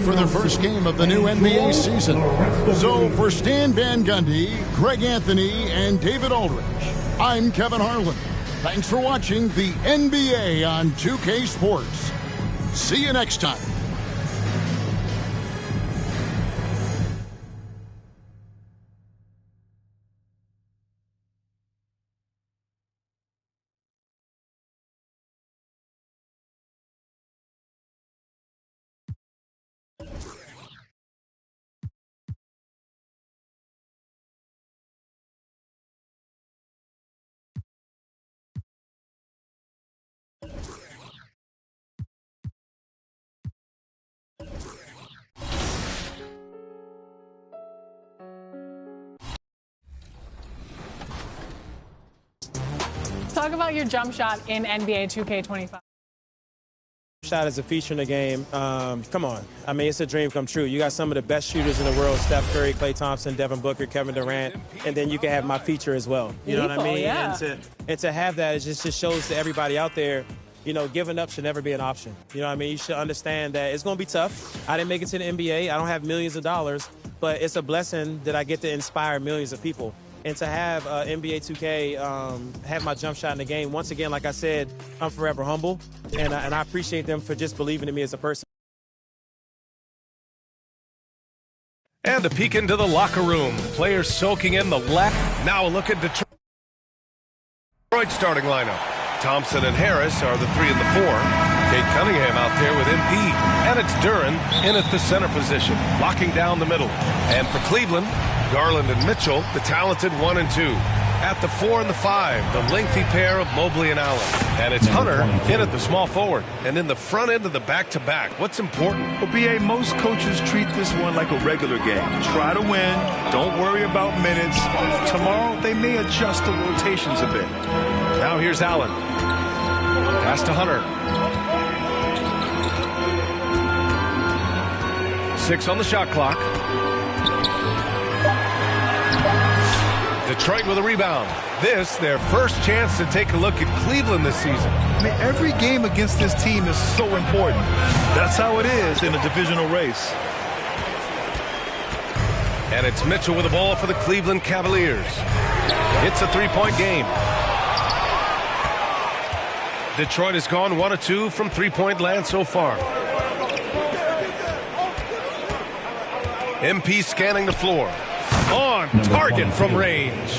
for the first game of the new NBA season. So for Stan Van Gundy, Greg Anthony, and David Aldridge, I'm Kevin Harlan. Thanks for watching the NBA on 2K Sports. See you next time. Talk about your jump shot in NBA 2K25. Shot as a feature in the game. Come on. I mean, it's a dream come true. You got some of the best shooters in the world: Steph Curry, Klay Thompson, Devin Booker, Kevin Durant, and then you can have my feature as well. You know what I mean? Yeah. And to have that, it just shows to everybody out there, you know, giving up should never be an option. You know what I mean? You should understand that it's going to be tough. I didn't make it to the NBA. I don't have millions of dollars, but it's a blessing that I get to inspire millions of people. And to have NBA 2K have my jump shot in the game, once again, like I said, I'm forever humble, and I appreciate them for just believing in me as a person. And a peek into the locker room. Players soaking in the Now a look at Detroit starting lineup. Thompson and Harris are the 3 and the 4. Kate Cunningham out there with MP. And it's Duren in at the center position, locking down the middle. And for Cleveland, Garland and Mitchell, the talented 1 and 2. At the 4 and the 5, the lengthy pair of Mobley and Allen. And it's Hunter in at the small forward. And in the front end of the back-to-back. What's important? Well, B.A., most coaches treat this one like a regular game. Try to win. Don't worry about minutes. Tomorrow, they may adjust the rotations a bit. Now here's Allen. Pass to Hunter. 6 on the shot clock. Detroit with a rebound. This, their first chance to take a look at Cleveland this season. I mean, every game against this team is so important. That's how it is in a divisional race. And it's Mitchell with the ball for the Cleveland Cavaliers. It's a 3-point game. Detroit has gone 1 of 2 from 3-point land so far. MP scanning the floor. On target from range.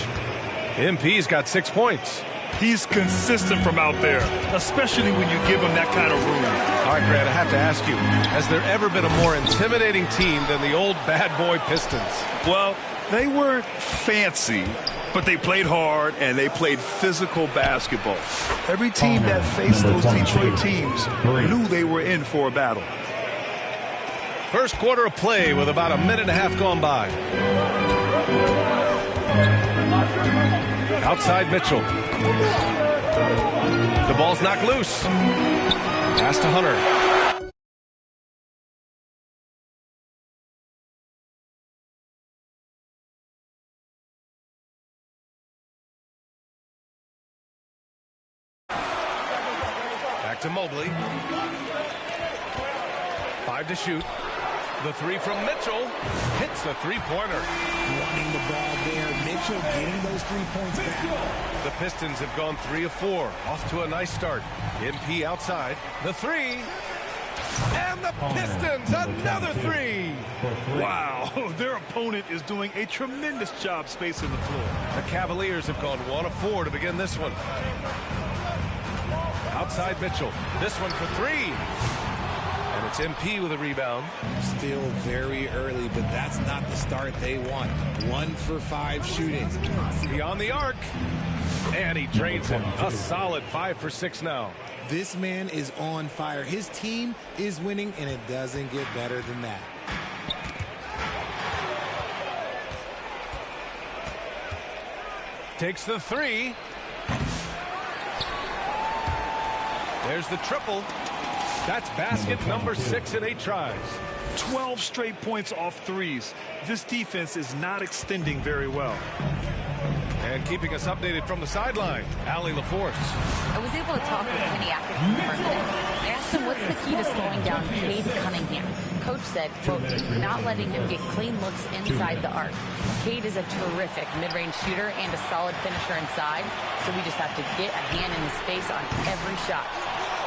MP's got 6 points. He's consistent from out there, especially when you give him that kind of room. All right, Grant, I have to ask you, has there ever been a more intimidating team than the old bad boy Pistons? Well, they weren't fancy, but they played hard and they played physical basketball. Every team that faced those Detroit teams knew they were in for a battle. First quarter of play with about a minute and a half gone by. Outside Mitchell. The ball's knocked loose. Pass to Hunter. Back to Mobley. 5 to shoot. The 3 from Mitchell hits the three-pointer. Running the ball there. Mitchell getting those 3 points back. The Pistons have gone 3 of 4. Off to a nice start. MP outside. The 3. And the Pistons, another 3. Wow, their opponent is doing a tremendous job spacing the floor. The Cavaliers have gone 1 of 4 to begin this one. Outside Mitchell. This one for 3. And it's MP with a rebound. Still very early, but that's not the start they want. 1 for 5 shooting. Beyond the arc. And he drains it. A solid 5 for 6 now. This man is on fire. His team is winning, and it doesn't get better than that. Takes the 3. There's the triple. That's basket number 6 in 8 tries. 12 straight points off threes. This defense is not extending very well. And keeping us updated from the sideline, Allie LaForce. I was able to talk with Kenny after the tournament. I asked him what's the key to slowing down Cade Cunningham. coach said, quote, not letting him get clean looks inside the arc. Cade is a terrific mid-range shooter and a solid finisher inside, so we just have to get a hand in his face on every shot.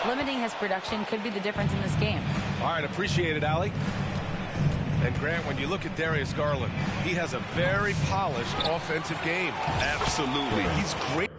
Limiting his production could be the difference in this game. All right, appreciate it, Allie. And Grant, when you look at Darius Garland, he has a very polished offensive game. Absolutely. He's great.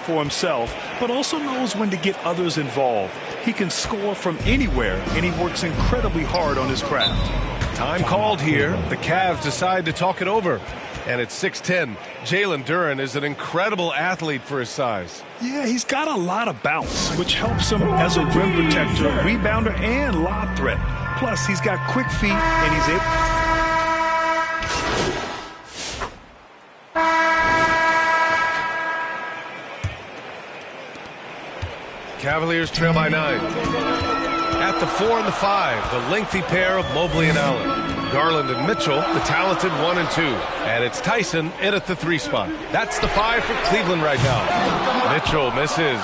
For himself, but also knows when to get others involved. He can score from anywhere, and he works incredibly hard on his craft. Time called here. The Cavs decide to talk it over. And at 6'10", Jalen Duren is an incredible athlete for his size. Yeah, he's got a lot of bounce, which helps him as a rim protector, rebounder, and lob threat. Plus, he's got quick feet, and he's able... Cavaliers trail by 9. At the 4 and the 5, the lengthy pair of Mobley and Allen. Garland and Mitchell, the talented 1 and 2. And it's Tyson in at the 3 spot. That's the 5 for Cleveland right now. Mitchell misses.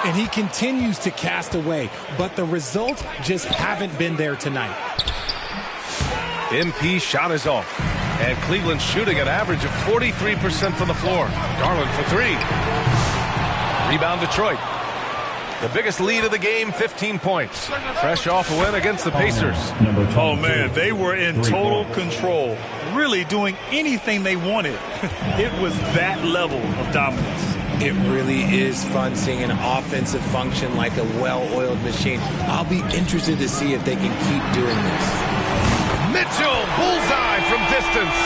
And he continues to cast away, but the results just haven't been there tonight. MP shot is off. And Cleveland shooting an average of 43% from the floor. Garland for 3. Rebound Detroit. The biggest lead of the game, 15 points. Fresh off a win against the Pacers. Oh, man, they were in total control, really doing anything they wanted. It was that level of dominance. It really is fun seeing an offensive function like a well-oiled machine. I'll be interested to see if they can keep doing this. Mitchell, bullseye from distance.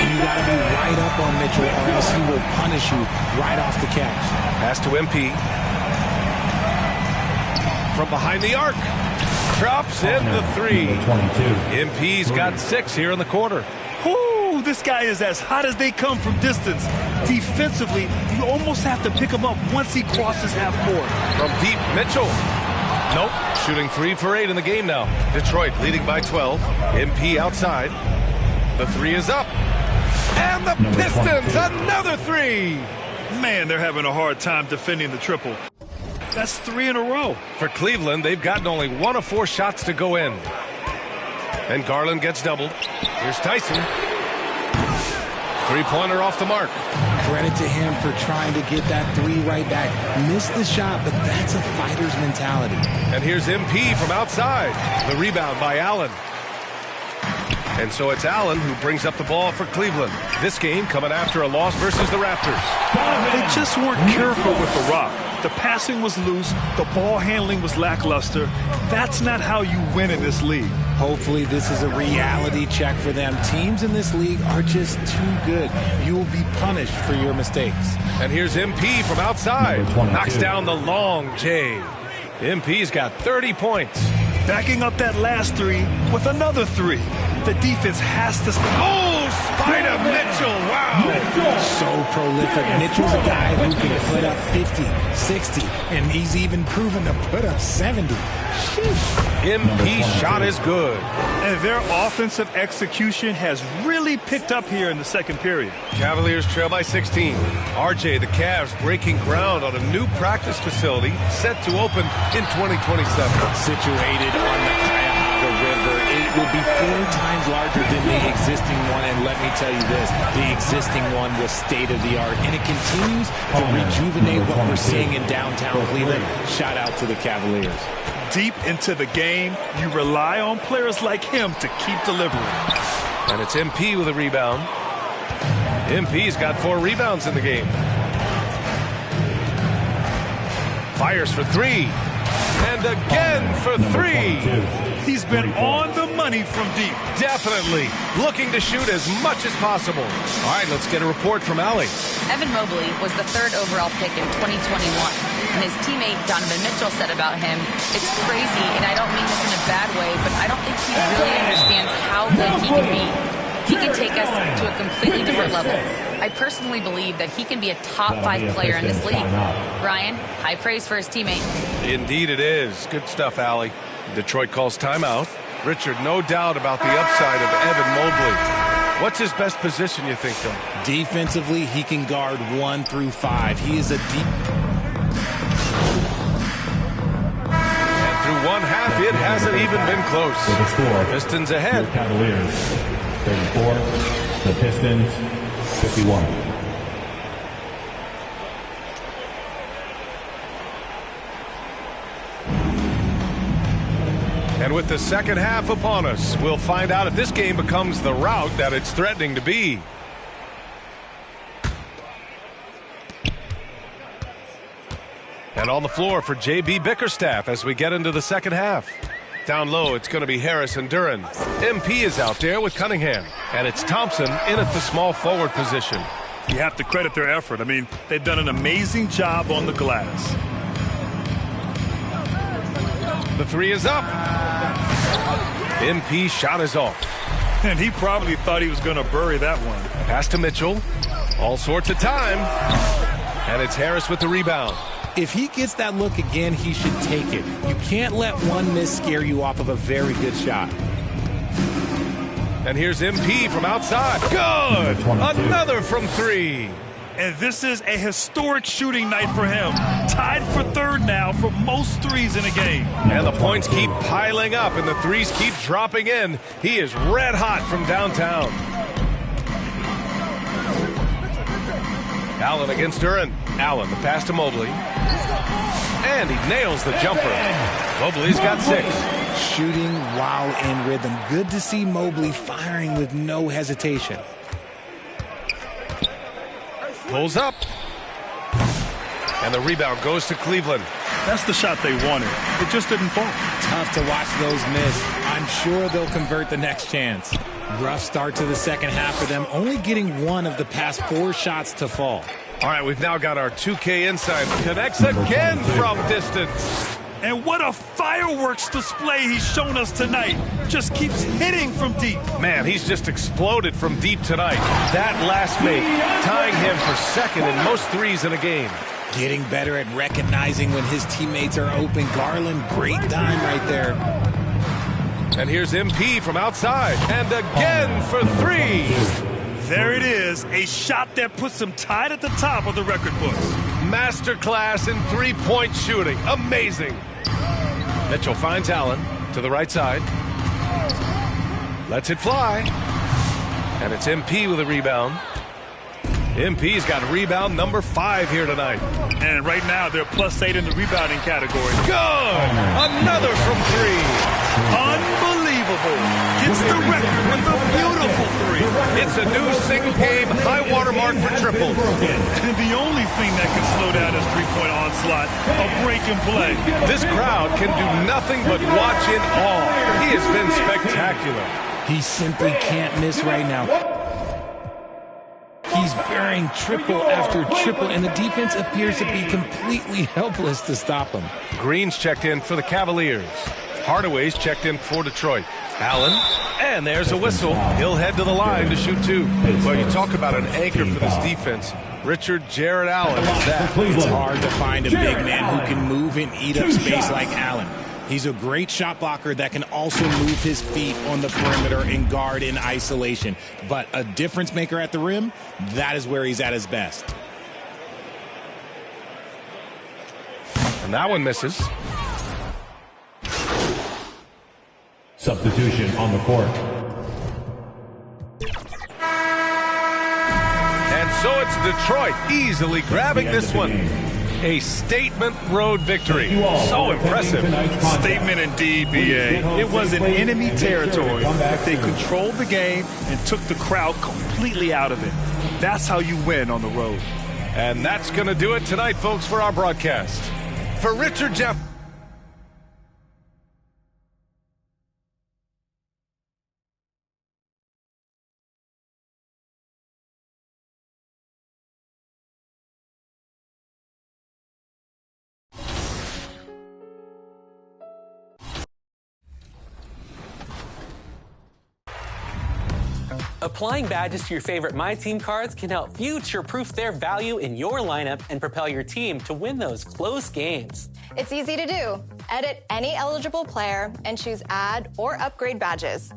And you got to be right up on Mitchell or else he will punish you right off the catch. Pass to MP. From behind the arc. Drops in the 3. MP's got 6 here in the quarter. Ooh, this guy is as hot as they come from distance. Defensively, you almost have to pick him up once he crosses half court. From deep, Mitchell. Nope. Shooting 3 for 8 in the game now. Detroit leading by 12. MP outside. The 3 is up. And the Pistons, another 3. Man, they're having a hard time defending the triple. That's 3 in a row. For Cleveland, they've gotten only 1 of 4 shots to go in. And Garland gets doubled. Here's Tyson. Three-pointer off the mark. Credit to him for trying to get that 3 right back. Missed the shot, but that's a fighter's mentality. And here's MP from outside. The rebound by Allen. And so it's Allen who brings up the ball for Cleveland. This game coming after a loss versus the Raptors. They just weren't careful with the rock. The passing was loose. The ball handling was lackluster. That's not how you win in this league. Hopefully this is a reality check for them. Teams in this league are just too good. You will be punished for your mistakes. And here's MP from outside. Knocks down the long J. MP's got 30 points. Backing up that last 3 with another 3. The defense has to... Oh, Spider Mitchell, wow. So prolific. Mitchell's a guy who can put up 50, 60, and he's even proven to put up 70. MP shot is good. And their offensive execution has really picked up here in the second period. Cavaliers trail by 16. RJ, the Cavs breaking ground on a new practice facility set to open in 2027. Situated on the Cuyahoga River, it will be 4 times larger than the existing one, and let me tell you this, the existing one was state-of-the-art, and it continues to rejuvenate what we're seeing in downtown Cleveland. Shout out to the Cavaliers. Deep into the game, you rely on players like him to keep delivering. And it's MP with a rebound. MP's got 4 rebounds in the game. Fires for 3. And again for 3. He's been on the money from deep. Definitely. Looking to shoot as much as possible. All right, let's get a report from Allie. Evan Mobley was the 3rd overall pick in 2021. And his teammate Donovan Mitchell said about him, it's crazy, and I don't mean this in a bad way, but I don't think he really understands how good he can be. He can take us to a completely different level. I personally believe that he can be a top 5 player in this league. Ryan, high praise for his teammate. Indeed it is. Good stuff, Allie. Detroit calls timeout. Richard, no doubt about the upside of Evan Mobley. What's his best position, you think, though? Defensively, he can guard 1 through 5. He is a deep... And through one half, it hasn't even been close. Pistons ahead. The Cavaliers, 34. The Pistons, 51. And with the second half upon us, we'll find out if this game becomes the rout that it's threatening to be. And on the floor for J.B. Bickerstaff as we get into the second half. Down low, it's going to be Harris and Duren. MP is out there with Cunningham. And it's Thompson in at the small forward position. You have to credit their effort. I mean, they've done an amazing job on the glass. The three is up. MP shot is off. And he probably thought he was going to bury that one. Pass to Mitchell. All sorts of time. And it's Harris with the rebound. If he gets that look again, he should take it. You can't let one miss scare you off of a very good shot. And here's MP from outside. Good! Another from 3. And this is a historic shooting night for him. Tied for 3rd now for most threes in a game. And the points keep piling up and the threes keep dropping in. He is red hot from downtown. Allen against Duren. Allen, the pass to Mobley. And he nails the jumper. Mobley's got 6. Shooting while in rhythm. Good to see Mobley firing with no hesitation. Pulls up. And the rebound goes to Cleveland. That's the shot they wanted. It just didn't fall. Tough to watch those miss. I'm sure they'll convert the next chance. Rough start to the second half for them, only getting 1 of the past 4 shots to fall. All right, we've now got our 2K inside. Connects again from distance. And what a fireworks display he's shown us tonight. Just keeps hitting from deep. Man, he's just exploded from deep tonight. That last make, tying him for 2nd in most threes in a game. Getting better at recognizing when his teammates are open. Garland, great dime right there. And here's MP from outside. And again for 3. There it is, a shot that puts him tied at the top of the record books. Masterclass in three-point shooting. Amazing. Mitchell finds Allen to the right side. Lets it fly. And it's MP with a rebound. MP's got rebound number 5 here tonight. And right now, they're +8 in the rebounding category. Good! Another from 3. Unbelievable. Hits the record with a beautiful 3. It's a new single-game high-water mark for triples. And the only thing that can slow down his three-point onslaught, a break and play. This crowd can do nothing but watch in awe. He has been spectacular. He simply can't miss right now. He's burying triple after triple, and the defense appears to be completely helpless to stop him. Green's checked in for the Cavaliers. Hardaway's checked in for Detroit. Allen, and there's a whistle. He'll head to the line to shoot 2. Well, you talk about an anchor for this defense. Richard Jared Allen is that. It's hard to find a big man who can move and eat up space like Allen. He's a great shot blocker that can also move his feet on the perimeter and guard in isolation. But a difference maker at the rim, that is where he's at his best. And that one misses. Substitution on the court. And so it's Detroit easily grabbing this one. A statement road victory. So impressive. Statement indeed, B.A. It was in enemy territory. They controlled the game and took the crowd completely out of it. That's how you win on the road. And that's going to do it tonight, folks, for our broadcast. For Richard Jeff. Applying badges to your favorite My Team cards can help future-proof their value in your lineup and propel your team to win those close games. It's easy to do. Edit any eligible player and choose add or upgrade badges.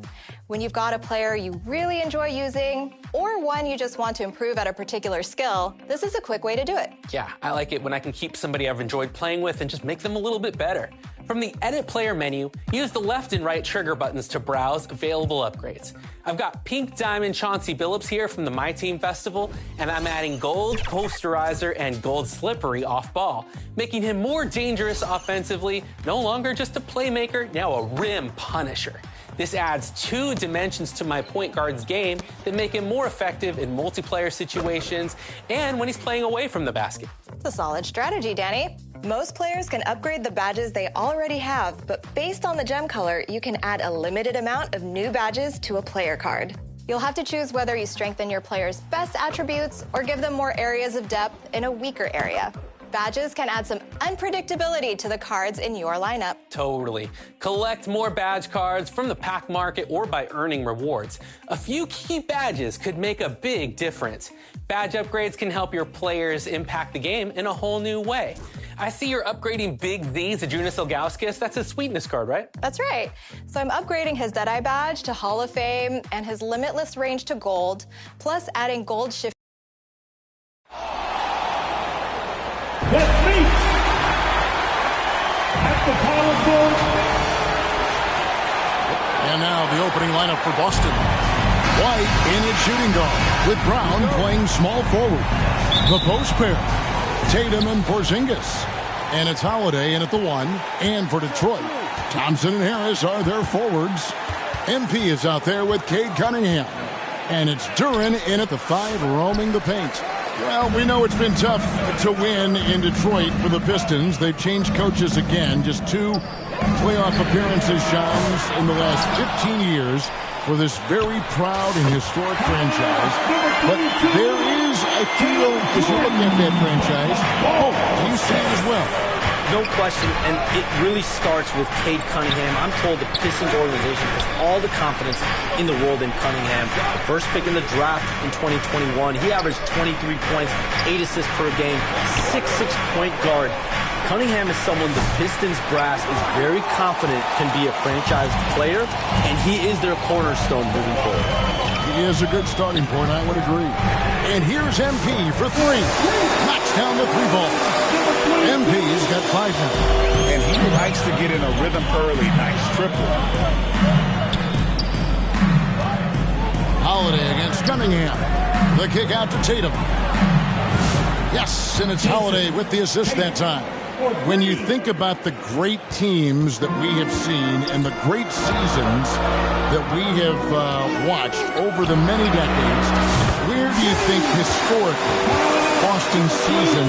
When you've got a player you really enjoy using or one you just want to improve at a particular skill, this is a quick way to do it. Yeah, I like it when I can keep somebody I've enjoyed playing with and just make them a little bit better. From the Edit Player menu, use the left and right trigger buttons to browse available upgrades. I've got Pink Diamond Chauncey Billups here from the My Team Festival, and I'm adding Gold Posterizer and Gold Slippery off ball, making him more dangerous offensively, no longer just a playmaker, now a rim punisher. This adds 2 dimensions to my point guard's game that make him more effective in multiplayer situations and when he's playing away from the basket. It's a solid strategy, Danny. Most players can upgrade the badges they already have, but based on the gem color, you can add a limited amount of new badges to a player card. You'll have to choose whether you strengthen your player's best attributes or give them more areas of depth in a weaker area. Badges can add some unpredictability to the cards in your lineup. Totally. Collect more badge cards from the pack market or by earning rewards. A few key badges could make a big difference. Badge upgrades can help your players impact the game in a whole new way. I see you're upgrading Big Z to Junis Ilgauskas. That's a sweetness card, right? That's right. So I'm upgrading his Deadeye badge to Hall of Fame and his Limitless range to Gold, plus adding Gold Shift. Let's meet at the power forward. And now the opening lineup for Boston. White in at shooting guard, with Brown playing small forward. The post pair, Tatum and Porzingis. And it's Holiday in at the 1. And for Detroit, Thompson and Harris are their forwards. MP is out there with Cade Cunningham. And it's Duren in at the 5, roaming the paint. Well, we know it's been tough to win in Detroit for the Pistons. They've changed coaches again. Just 2 playoff appearances, Shams, in the last 15 years for this very proud and historic franchise. But there is, I feel, as you look at that franchise, hope. You see it as well. No question, and it really starts with Cade Cunningham. I'm told the Pistons organization has all the confidence in the world in Cunningham. The first pick in the draft in 2021, he averaged 23 points, 8 assists per game, 6'6" point guard. Cunningham is someone the Pistons brass is very confident can be a franchise player, and he is their cornerstone moving forward. He is a good starting point, I would agree. And here's MP for 3. Knocks down the 3-ball. MP's got 5 now. And he likes to get in a rhythm early. Nice triple. Holiday against Cunningham. The kick out to Tatum. Yes, and it's Holiday with the assist that time. When you think about the great teams that we have seen and the great seasons that we have watched over the many decades, where do you think historically Boston's season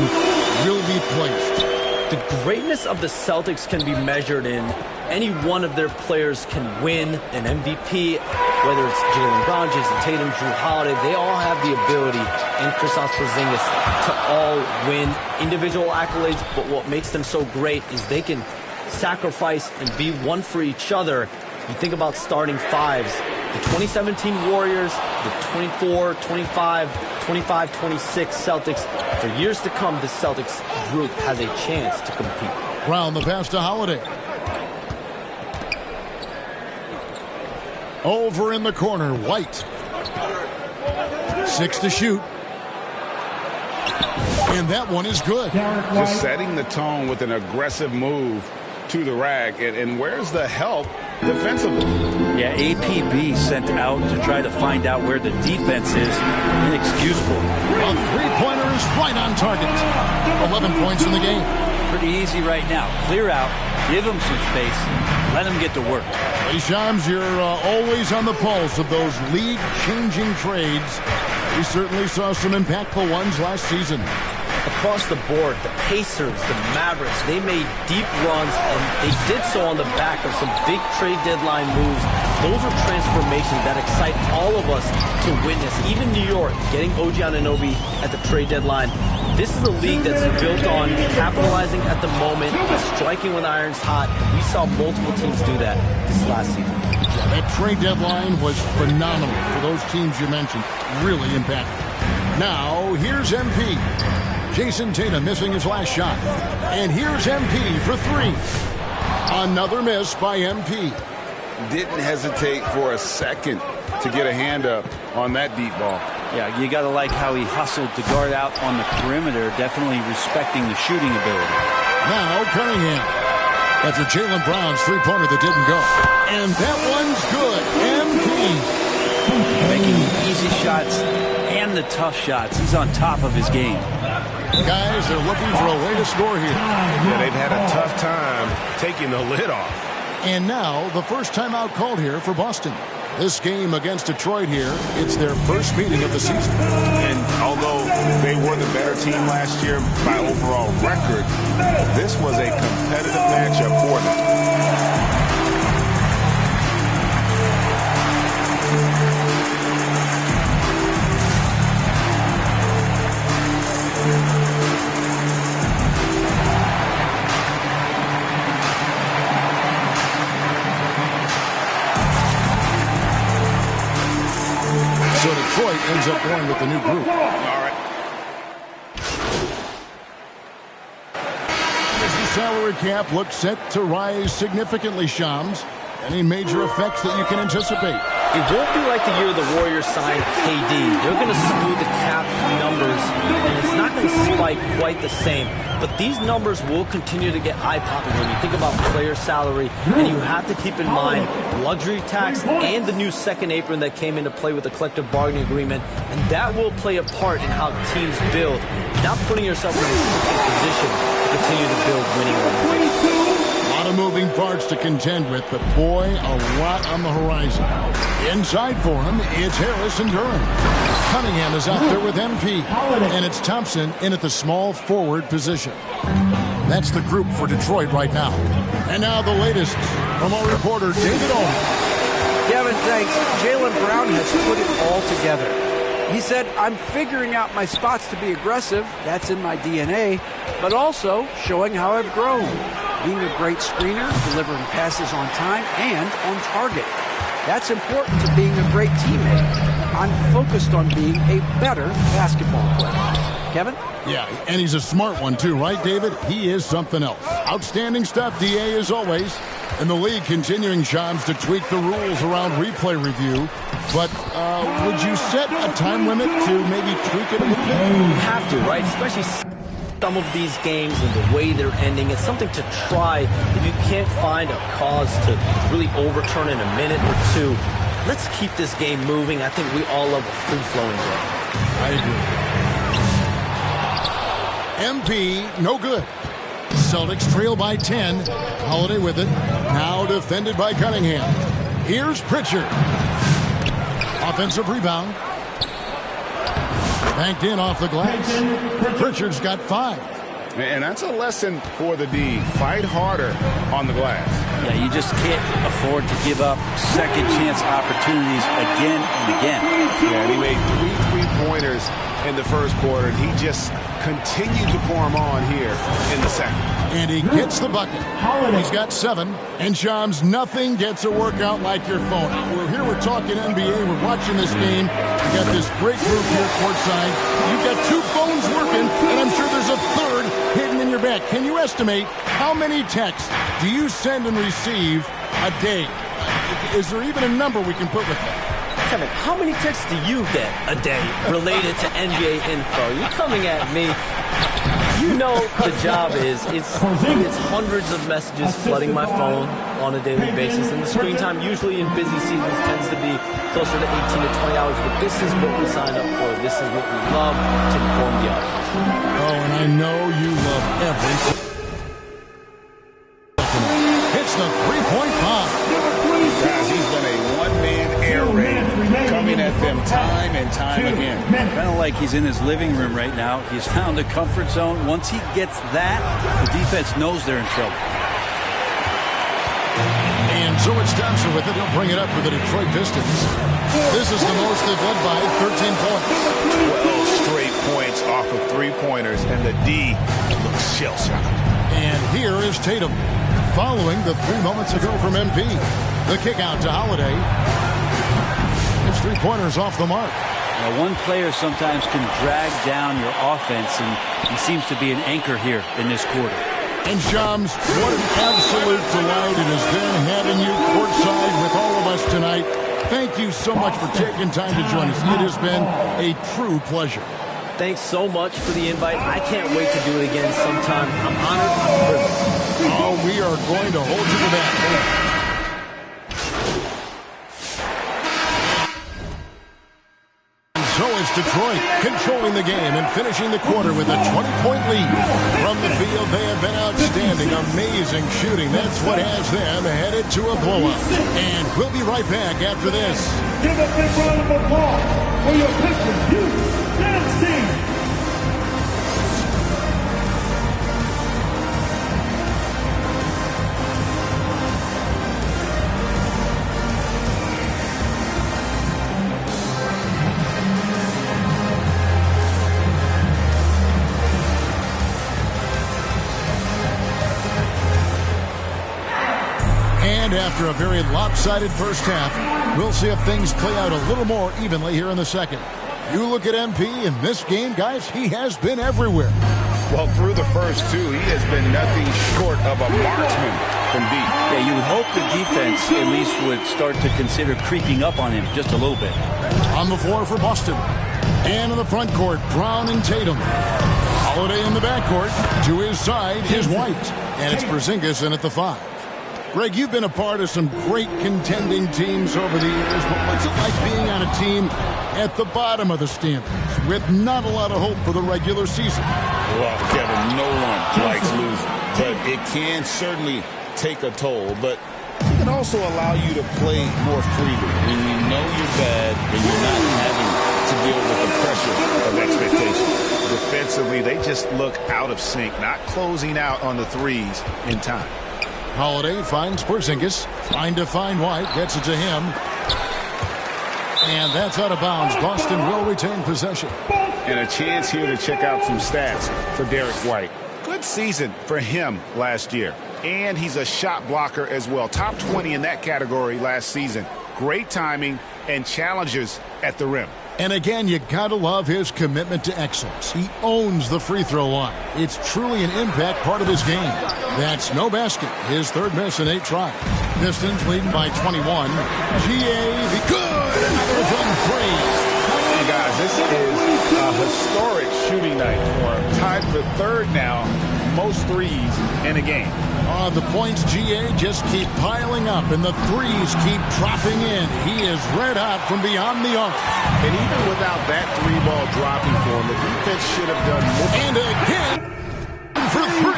will be placed? The greatness of the Celtics can be measured in any one of their players can win an MVP, whether it's Jalen Brown, Jason Tatum, Drew Holiday. They all have the ability, and Kristaps Porzingis, to all win individual accolades. But what makes them so great is they can sacrifice and be one for each other. You think about starting fives. The 2017 Warriors, the 24, 25, 25, 26 Celtics. For years to come, the Celtics group has a chance to compete. Brown the pass to Holiday. Over in the corner, White. 6 to shoot. And that one is good. Just setting the tone with an aggressive move to the rack. And where's the help defensively? Yeah, APB sent out to try to find out where the defense is. Inexcusable. A three-pointer is right on target. 11 points in the game. Pretty easy right now. Clear out, give them some space, let them get to work. Hey, Shams, you're always on the pulse of those league-changing trades. We certainly saw some impactful ones last season. Across the board, the Pacers, the Mavericks, they made deep runs, and they did so on the back of some big trade deadline moves. Those are transformations that excite all of us to witness. Even New York, getting OG Anunoby at the trade deadline. This is a league that's built on capitalizing at the moment, striking when iron's hot. We saw multiple teams do that this last season. Yeah, that trade deadline was phenomenal for those teams you mentioned. Really impactful. Now, here's MP. Jason Tatum missing his last shot. And here's MP for three. Another miss by MP. Didn't hesitate for a second to get a hand up on that deep ball. Yeah, you got to like how he hustled to guard out on the perimeter, definitely respecting the shooting ability. Now Cunningham. After Jaylen Brown's three-pointer that didn't go. And that one's good. MP. Making easy shots and the tough shots. He's on top of his game. Guys, they're looking for a way to score here. Yeah, they've had a tough time taking the lid off. And now the first timeout called here for Boston. This game against Detroit here, it's their first meeting of the season. And although they were the better team last year by overall record, this was a competitive matchup for them. So Detroit ends up going with the new group. All right. As the salary cap looks set to rise significantly, Shams, any major effects that you can anticipate? It won't be like the year the Warriors signed KD. They're going to smooth the cap numbers, and it's not going to spike quite the same. But these numbers will continue to get eye-popping when you think about player salary, and you have to keep in mind luxury tax and the new second apron that came into play with the collective bargaining agreement, and that will play a part in how teams build, not putting yourself in a position to continue to build winning organizations. A lot of moving parts to contend with, but boy, a lot on the horizon. Inside for him, it's Harris and Durham. Cunningham is out there with MP, and it's Thompson in at the small forward position. That's the group for Detroit right now. And now the latest from our reporter, David Allman. Kevin, thanks. Jaylen Brown has put it all together. He said, I'm figuring out my spots to be aggressive. That's in my DNA. But also showing how I've grown. Being a great screener, delivering passes on time and on target. That's important to being a great teammate. I'm focused on being a better basketball player. Kevin? Yeah, and he's a smart one too, right, David? He is something else. Outstanding stuff, DA, as always. And the league continuing, Shams, to tweak the rules around replay review. But would you set a time limit to maybe tweak it a little bit? You have to, right? Especially some of these games and the way they're ending. It's something to try. If you can't find a cause to really overturn in a minute or two, let's keep this game moving. I think we all love a free-flowing game. I agree. MP, no good. Celtics trail by 10. Holiday with it. Now defended by Cunningham. Here's Pritchard. Offensive rebound. Banked in off the glass. Pritchard's got 5. And that's a lesson for the D. Fight harder on the glass. Yeah, you just can't afford to give up second chance opportunities again and again. Yeah, and he made 3 3-pointers in the first quarter, and he just continued to pour them on here in the second. And he gets the bucket. He's got 7. And Shams, nothing gets a workout like your phone. We're here, we're talking NBA, we're watching this game. We got this great group here courtside. You've got 2 phones working, and I'm sure there's a third hidden in your back. Can you estimate how many texts do you send and receive a day? Is there even a number we can put with that? Kevin, how many texts do you get a day related to NBA info? You're coming at me. You know the job is, it's hundreds of messages flooding my phone on a daily basis. And the screen time usually in busy seasons tends to be closer to 18 to 20 hours. But this is what we signed up for. This is what we love to inform the audience. Oh, and I know you love every. Hits the three-point bomb. Guys, he's been a one-man air raid coming at them time and time again. Kind of like he's in his living room right now. He's found a comfort zone. Once he gets that, the defense knows they're in trouble. And so it's Thompson with it. He'll bring it up for the Detroit Pistons. This is the most they've led by, 13 points. 12 straight points off of 3-pointers, and the D looks shell-shocked. And here is Tatum, following the 3 moments ago from MP. The kick out to Holiday. His three-pointers off the mark. Now, one player sometimes can drag down your offense, and he seems to be an anchor here in this quarter. And Shams, what an absolute delight it has been having you courtside with all of us tonight. Thank you so much for taking time to join us. It has been a true pleasure. Thanks so much for the invite. I can't wait to do it again sometime. I'm honored. I'm privileged. Oh, we are going to hold you to that. So is Detroit controlling the game and finishing the quarter with a 20-point lead. From the field, they have been outstanding, amazing shooting. That's what has them headed to a blowout. And we'll be right back after this. Give a big round of applause for your Pistons youth dance team. After a very lopsided first half, we'll see if things play out a little more evenly here in the second. You look at MP in this game, guys, he has been everywhere. Well, through the first two, he has been nothing short of a marksman from deep. Yeah, you would hope the defense at least would start to consider creeping up on him just a little bit. On the floor for Boston. And in the front court, Brown and Tatum. Holiday in the backcourt. To his side is White. And it's Porzingis in at the 5. Greg, you've been a part of some great contending teams over the years, but what's it like being on a team at the bottom of the standings with not a lot of hope for the regular season? Well, Kevin, no one likes losing, but it can certainly take a toll. But it can also allow you to play more freely when you know you're bad and you're not having to deal with the pressure of expectation. Defensively, they just look out of sync, not closing out on the threes in time. Holiday finds Porzingis, trying to find White, gets it to him. And that's out of bounds. Boston will retain possession. And a chance here to check out some stats for Derek White. Good season for him last year. And he's a shot blocker as well. Top 20 in that category last season. Great timing and challenges at the rim. And again, you gotta love his commitment to excellence. He owns the free throw line. It's truly an impact part of his game. That's no basket. His third miss in 8 tries. Pistons leading by 21. G.A. the good. Another from 3. Hey guys, this is a historic shooting night for him. Tied for third now, most threes in a game. The points, GA, just keep piling up, and the threes keep dropping in. He is red hot from beyond the arc. And even without that 3-ball dropping for him, the defense should have done more. And again for 3.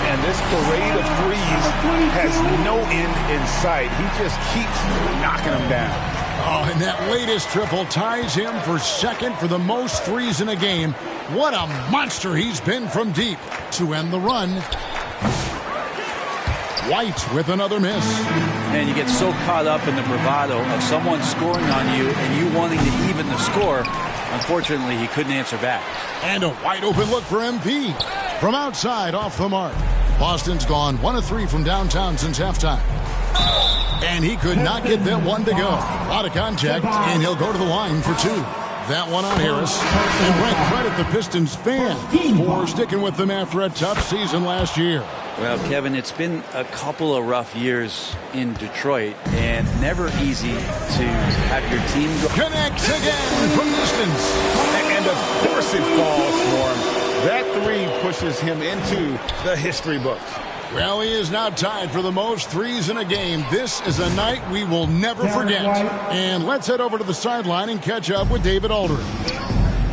And this parade of threes has no end in sight. He just keeps knocking them down. Oh, and that latest triple ties him for second for the most threes in a game. What a monster he's been from deep to end the run. White with another miss. And you get so caught up in the bravado of someone scoring on you and you wanting to even the score. Unfortunately, he couldn't answer back. And a wide open look for MP. From outside, off the mark. Boston's gone 1 of 3 from downtown since halftime. And he could not get that one to go. Out of contact, and he'll go to the line for 2. That one on Harris. And Brent, credit the Pistons fans for sticking with them after a tough season last year. Well, Kevin, it's been a couple of rough years in Detroit, and never easy to have your team go. Connects again from distance. And of course it falls for him. That 3 pushes him into the history books. Well, he is now tied for the most threes in a game. This is a night we will never forget. And let's head over to the sideline and catch up with David Aldridge.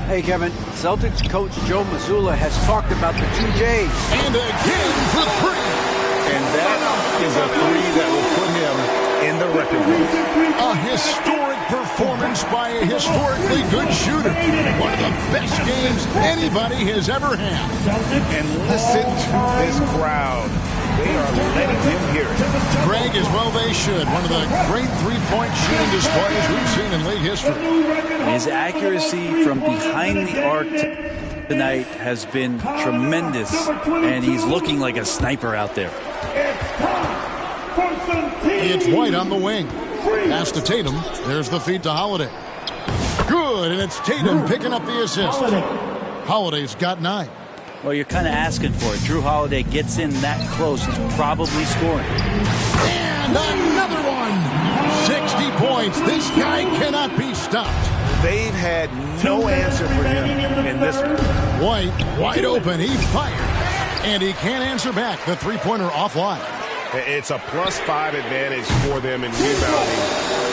Hey, Kevin. Celtics coach Joe Mazzulla has talked about the 2 J's. And again for 3. And that is a 3 that will put him in the record book. A historic performance by a historically good shooter. One of the best games anybody has ever had. And listen to this crowd. They are letting him hear it. Greg, as well they should. One of the great three-point shooting displays we've seen in league history. His accuracy from behind the arc tonight has been tremendous, and he's looking like a sniper out there. It's time for It's White on the wing. Pass to Tatum. There's the feed to Holiday. Good, and it's Tatum picking up the assist. Holiday's got 9. Well, you're kind of asking for it. Drew Holiday gets in that close. He's probably scoring. And another one. 60 points. This guy cannot be stopped. They've had no answer for him in this one. White, wide open. He fired. And he can't answer back. The three-pointer offline. It's a +5 advantage for them in rebounding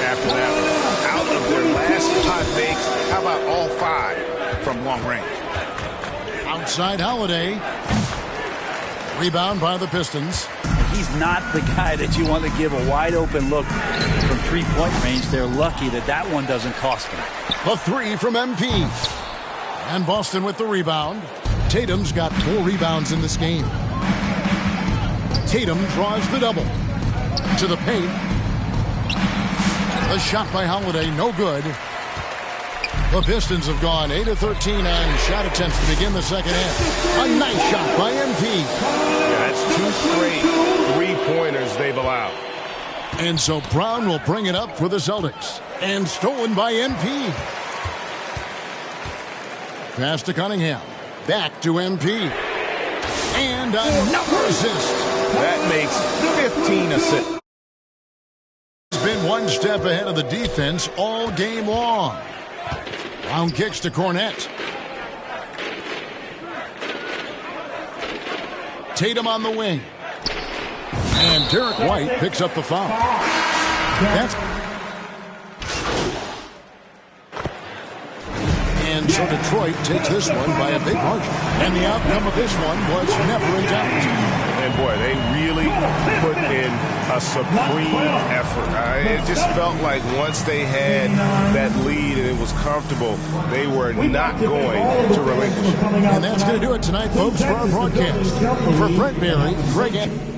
after that one. Out of their last 5 makes, how about all 5 from long range? Outside Holiday. Rebound by the Pistons. He's not the guy that you want to give a wide open look from three-point range. They're lucky that that one doesn't cost them. The 3 from MP. And Boston with the rebound. Tatum's got 4 rebounds in this game. Tatum draws the double. To the paint. The shot by Holiday, no good. The Pistons have gone 8 of 13 on shot attempts to begin the second half. A nice shot by MP. Yeah, that's 2 straight three-pointers they've allowed. And so Brown will bring it up for the Celtics. And stolen by MP. Pass to Cunningham. Back to MP. And another assist. That makes 15 assists. He's been one step ahead of the defense all game long. Brown kicks to Cornette. Tatum on the wing. And Derek White picks up the foul. And so Detroit takes this one by a big margin. And the outcome of this one was never in doubt. And boy, they really put in a supreme effort. It just felt like once they had that lead and it was comfortable, they were not going to relinquish. And that's going to do it tonight, folks, for our broadcast. For Brett Barry, Greg Anthony.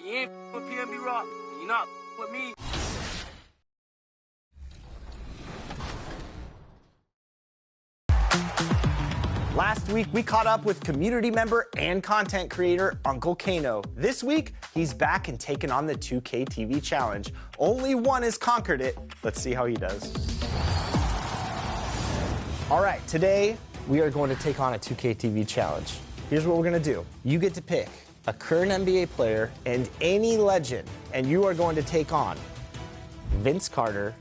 You ain't with PNB Rock. You're not with me. Last week, we caught up with community member and content creator Uncle Kano. This week, he's back and taking on the 2K TV challenge. Only one has conquered it. Let's see how he does. All right, today, we are going to take on a 2K TV challenge. Here's what we're going to do. You get to pick a current NBA player and any legend, and you are going to take on Vince Carter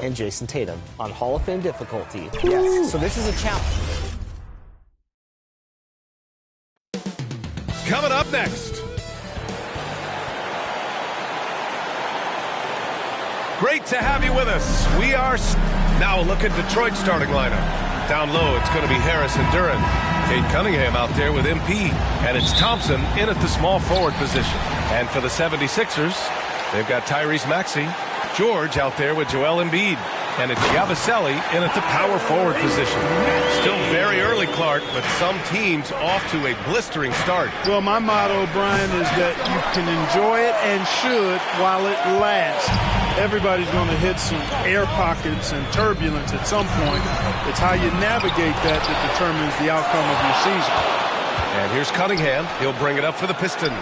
and Jason Tatum on Hall of Fame difficulty. Yes, so this is a challenge. Coming up next. Great to have you with us. We are now a look at Detroit's starting lineup. Down low, it's going to be Harris and Duran. Cade Cunningham out there with MP. And it's Thompson in at the small forward position. And for the 76ers, they've got Tyrese Maxey. George out there with Joel Embiid. And it's Yabusele in at the power forward position. Still very early, Clark, but some teams off to a blistering start. Well, my motto, Brian, is that you can enjoy it and should while it lasts. Everybody's going to hit some air pockets and turbulence at some point. It's how you navigate that determines the outcome of your season. And here's Cunningham. He'll bring it up for the Pistons.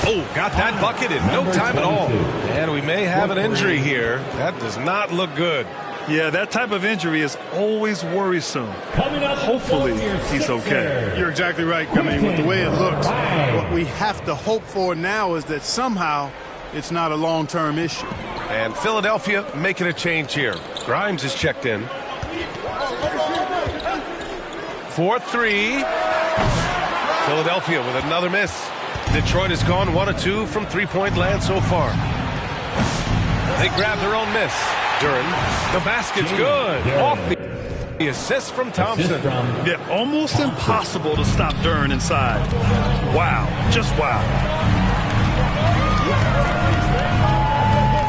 Oh, got that bucket in no time at all. And we may have an injury here. That does not look good. Yeah, that type of injury is always worrisome. Hopefully, he's okay. You're exactly right. I mean, with the way it looks, what we have to hope for now is that somehow it's not a long-term issue. And Philadelphia making a change here. Grimes is checked in. 4-3. Philadelphia with another miss. Detroit has gone 1 of 2 from three-point land so far. They grab their own miss. Duren, the basket's good. Off the assist from Thompson. Yeah, almost impossible to stop Duren inside. Wow, just wow.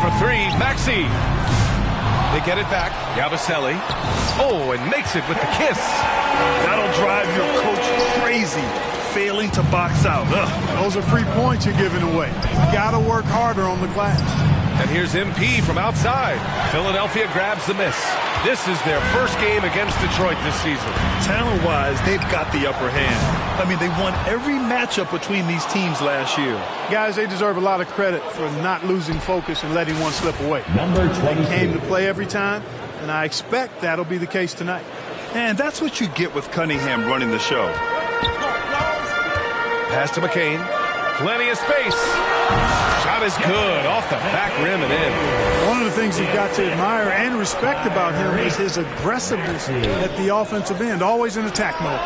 For three, Maxey. They get it back. Yabusele. Oh, and makes it with the kiss. That'll drive your coach crazy, failing to box out. Those are free points you're giving away. You got to work harder on the glass. And here's MP from outside. Philadelphia grabs the miss. This is their first game against Detroit this season. Talent-wise, they've got the upper hand. I mean, they won every matchup between these teams last year. Guys, they deserve a lot of credit for not losing focus and letting one slip away. Number 20 came to play every time, and I expect that'll be the case tonight. And that's what you get with Cunningham running the show. Pass to McCain. Plenty of space. Shot is good. Off the back rim and in. One of the things you've got to admire and respect about him is his aggressiveness at the offensive end, always in attack mode.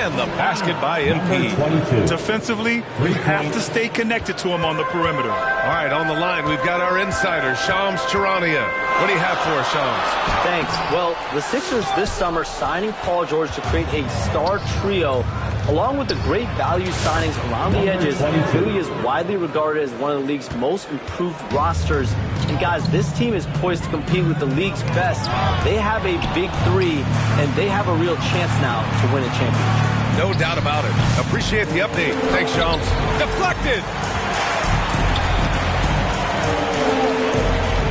And the basket by MP. Defensively, you have to stay connected to him on the perimeter. All right, on the line, we've got our insider, Shams Charania. What do you have for us, Shams? Thanks. Well, the Sixers this summer signing Paul George to create a star trio, along with the great value signings around the edges, Philly is widely regarded as one of the league's most improved rosters. And guys, this team is poised to compete with the league's best. They have a big three, and they have a real chance now to win a championship. No doubt about it. Appreciate the update. Thanks, Shams. Deflected.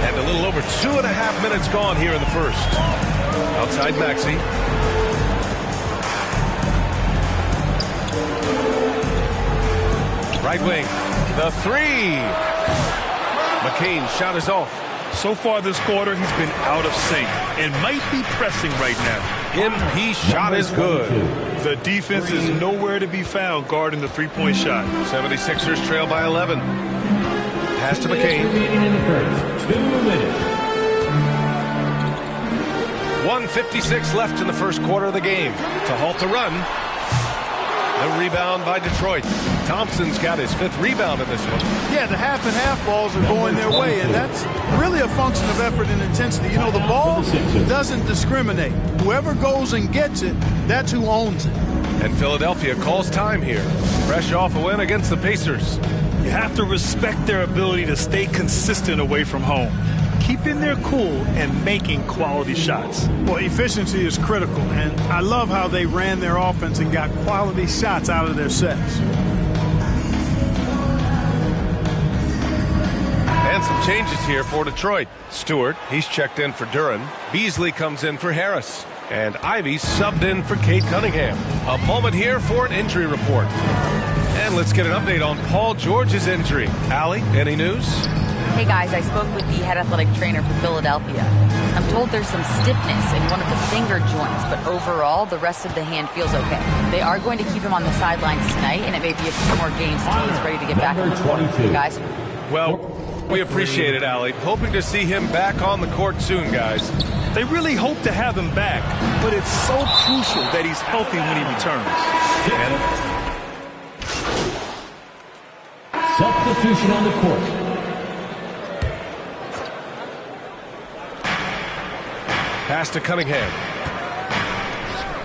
And a little over 2.5 minutes gone here in the first. Outside Maxey. Right wing. The three. McCain shot is off. So far this quarter, he's been out of sync and might be pressing right now. MP shot is good. The defense is nowhere to be found guarding the three-point shot. 76ers trail by 11. Pass to McCain. 2 minutes. 1:56 left in the first quarter of the game. To halt the run. The rebound by Detroit. Thompson's got his 5th rebound in this one. Yeah, the half and half balls are going their way, and that's really a function of effort and intensity. You know, the ball doesn't discriminate. Whoever goes and gets it, that's who owns it. And Philadelphia calls time here. Fresh off a win against the Pacers. You have to respect their ability to stay consistent away from home, keeping their cool and making quality shots. Well, efficiency is critical, and I love how they ran their offense and got quality shots out of their sets. And some changes here for Detroit. Stewart, he's checked in for Duren. Beasley comes in for Harris. And Ivy subbed in for Cade Cunningham. A moment here for an injury report. And let's get an update on Paul George's injury. Allie, any news? Hey guys, I spoke with the head athletic trainer for Philadelphia. I'm told there's some stiffness in one of the finger joints, but overall, the rest of the hand feels okay. They are going to keep him on the sidelines tonight, and it may be a few more games until he's ready to get back on the court. Guys? Well, we appreciate it, Allie. Hoping to see him back on the court soon, guys. They really hope to have him back, but it's so crucial that he's healthy when he returns. Substitution on the court. Pass to Cunningham.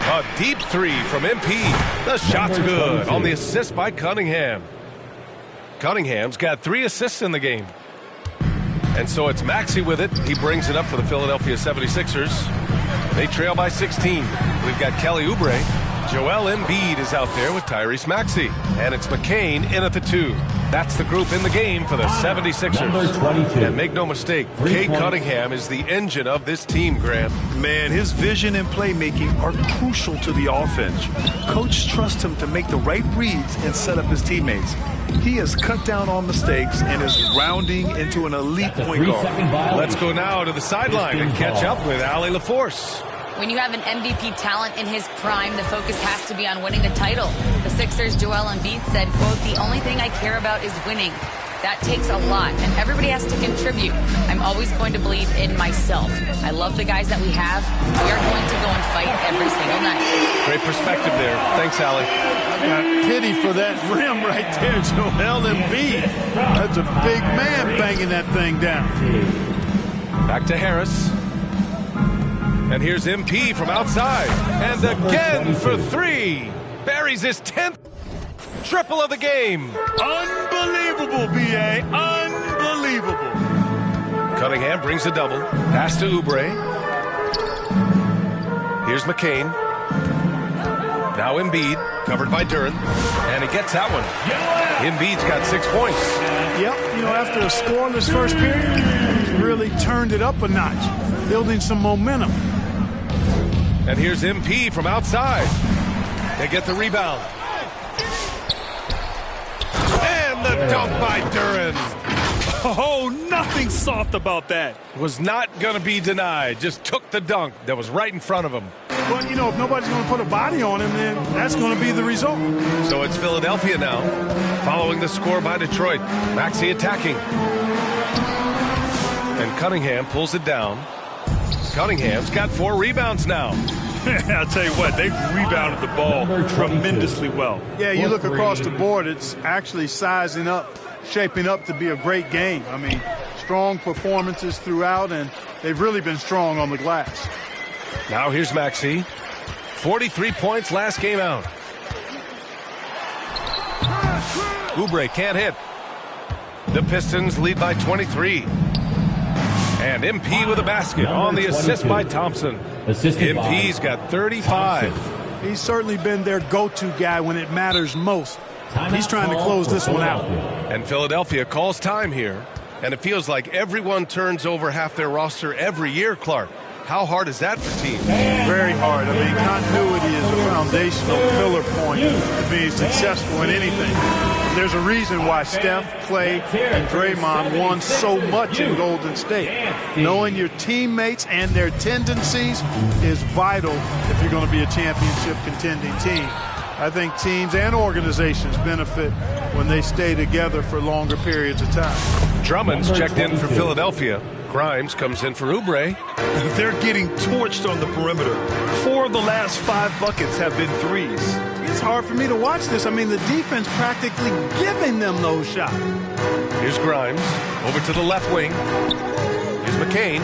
A deep three from MP. The shot's good on the assist by Cunningham. Cunningham's got 3 assists in the game. And so it's Maxey with it. He brings it up for the Philadelphia 76ers. They trail by 16. We've got Kelly Oubre. Joel Embiid is out there with Tyrese Maxey. And it's McCain in at the 2. That's the group in the game for the 76ers. Number 22. And make no mistake, Cade Cunningham is the engine of this team, Grant. Man, his vision and playmaking are crucial to the offense. Coach trusts him to make the right reads and set up his teammates. He has cut down on mistakes and is rounding into an elite point guard. Let's go now to the sideline and catch up with Allie LaForce. When you have an MVP talent in his prime, the focus has to be on winning a title. The Sixers' Joel Embiid said, quote, "The only thing I care about is winning. That takes a lot, and everybody has to contribute. I'm always going to believe in myself. I love the guys that we have. We are going to go and fight every single night." Great perspective there. Thanks, Allie. Got pity for that rim right there, Joel Embiid. That's a big man banging that thing down. Back to Harris. And here's MP from outside. And again for three. Buries his 10th triple of the game. Unbelievable, B.A. Unbelievable. Cunningham brings a double. Pass to Oubre. Here's McCain. Now Embiid, covered by Duren. And he gets that one. Embiid's got 6 points. Yep, after a scoreless first period, he's really turned it up a notch, building some momentum. And here's MP from outside. They get the rebound. And the dunk by Duren. Oh, nothing soft about that. Was not going to be denied. Just took the dunk that was right in front of him. Well, if nobody's going to put a body on him, then that's going to be the result. So it's Philadelphia now, following the score by Detroit. Maxey attacking. And Cunningham pulls it down. Cunningham's got 4 rebounds now. I'll tell you what, they've rebounded the ball tremendously well. Yeah, you look across the board, it's actually sizing up, shaping up to be a great game. I mean, strong performances throughout, and they've really been strong on the glass. Now here's Maxey. 43 points last game out. Oubre can't hit. The Pistons lead by 23. And MP with a basket on the assist by Thompson. MP's got 35. He's certainly been their go-to guy when it matters most. He's trying to close this one out. And Philadelphia calls time here. And it feels like everyone turns over half their roster every year, Clark. How hard is that for teams? Very hard. I mean, continuity is a foundational pillar point to being successful in anything. There's a reason why Steph, Clay, and Draymond won so much in Golden State. Knowing your teammates and their tendencies is vital if you're going to be a championship contending team. I think teams and organizations benefit when they stay together for longer periods of time. Drummond's checked in for Philadelphia. Grimes comes in for Oubre. They're getting torched on the perimeter. 4 of the last 5 buckets have been threes. It's hard for me to watch this. I mean, the defense practically giving them those shots. Here's Grimes over to the left wing. Here's McCain.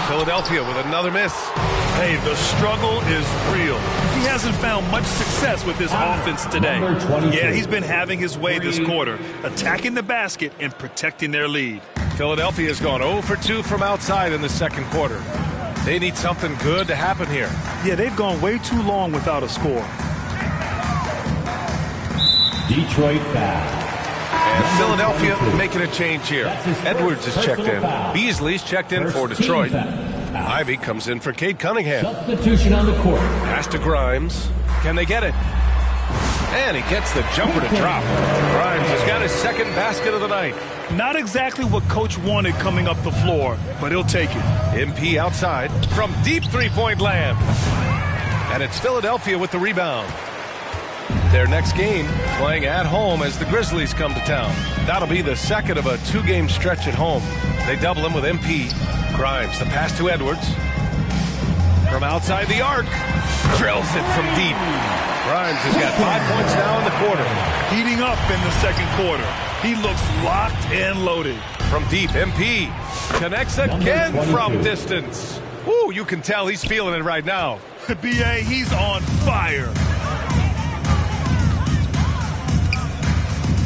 Philadelphia with another miss. Hey, the struggle is real. He hasn't found much success with his offense today. Yeah, he's been having his way this quarter, attacking the basket and protecting their lead. Philadelphia's gone 0 for 2 from outside in the second quarter. They need something good to happen here. Yeah, they've gone way too long without a score. Detroit foul. And Philadelphia making a change here. Edwards is checked in. Beasley's checked in for Detroit. Ivy comes in for Cade Cunningham. Substitution on the court. Pass to Grimes. Can they get it? And he gets the jumper to drop. Grimes has got his second basket of the night. Not exactly what Coach wanted coming up the floor, but he'll take it. MP outside from deep three-point land. And it's Philadelphia with the rebound. Their next game playing at home as the Grizzlies come to town. That'll be the second of a 2-game stretch at home. They double him with MP. Grimes, the pass to Edwards. From outside the arc. Drills it from deep. Grimes has got 5 points now in the quarter. Heating up in the second quarter. He looks locked and loaded. From deep, MP connects again from distance. Ooh, you can tell he's feeling it right now. B.A., he's on fire.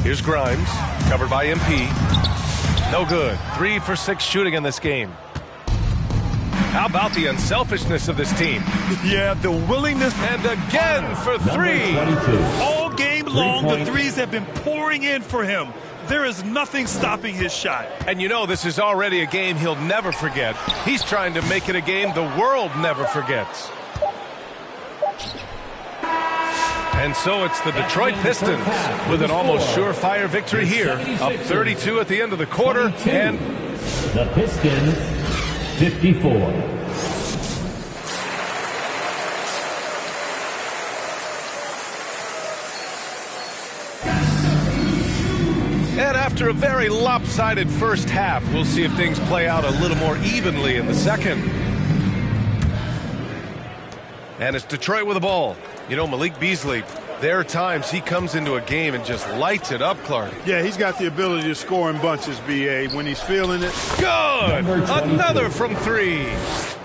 Here's Grimes, covered by MP. No good. 3 for 6 shooting in this game. How about the unselfishness of this team? Yeah, the willingness. And again for 3. All game long, the threes have been pouring in for him. There is nothing stopping his shot. And you know this is already a game he'll never forget. He's trying to make it a game the world never forgets. And so it's the Detroit Pistons with an almost surefire victory here. Up 32 at the end of the quarter. And the Pistons 54. And after a very lopsided first half, we'll see if things play out a little more evenly in the second. And it's Detroit with the ball. You know, Malik Beasley, there are times he comes into a game and just lights it up, Clark. Yeah, he's got the ability to score in bunches, B.A., when he's feeling it. Good! Another from three.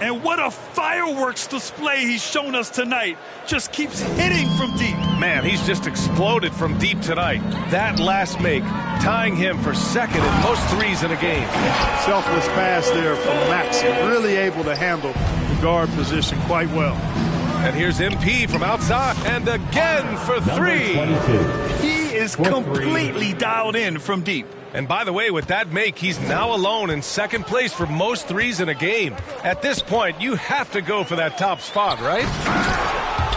And what a fireworks display he's shown us tonight. Just keeps hitting from deep. Man, he's just exploded from deep tonight. That last make, tying him for second in most threes in a game. Selfless pass there from Maxey. Really able to handle the guard position quite well. And here's MP from outside. And again for three. He is completely dialed in from deep. And by the way, with that make, he's now alone in second place for most threes in a game. At this point, you have to go for that top spot, right?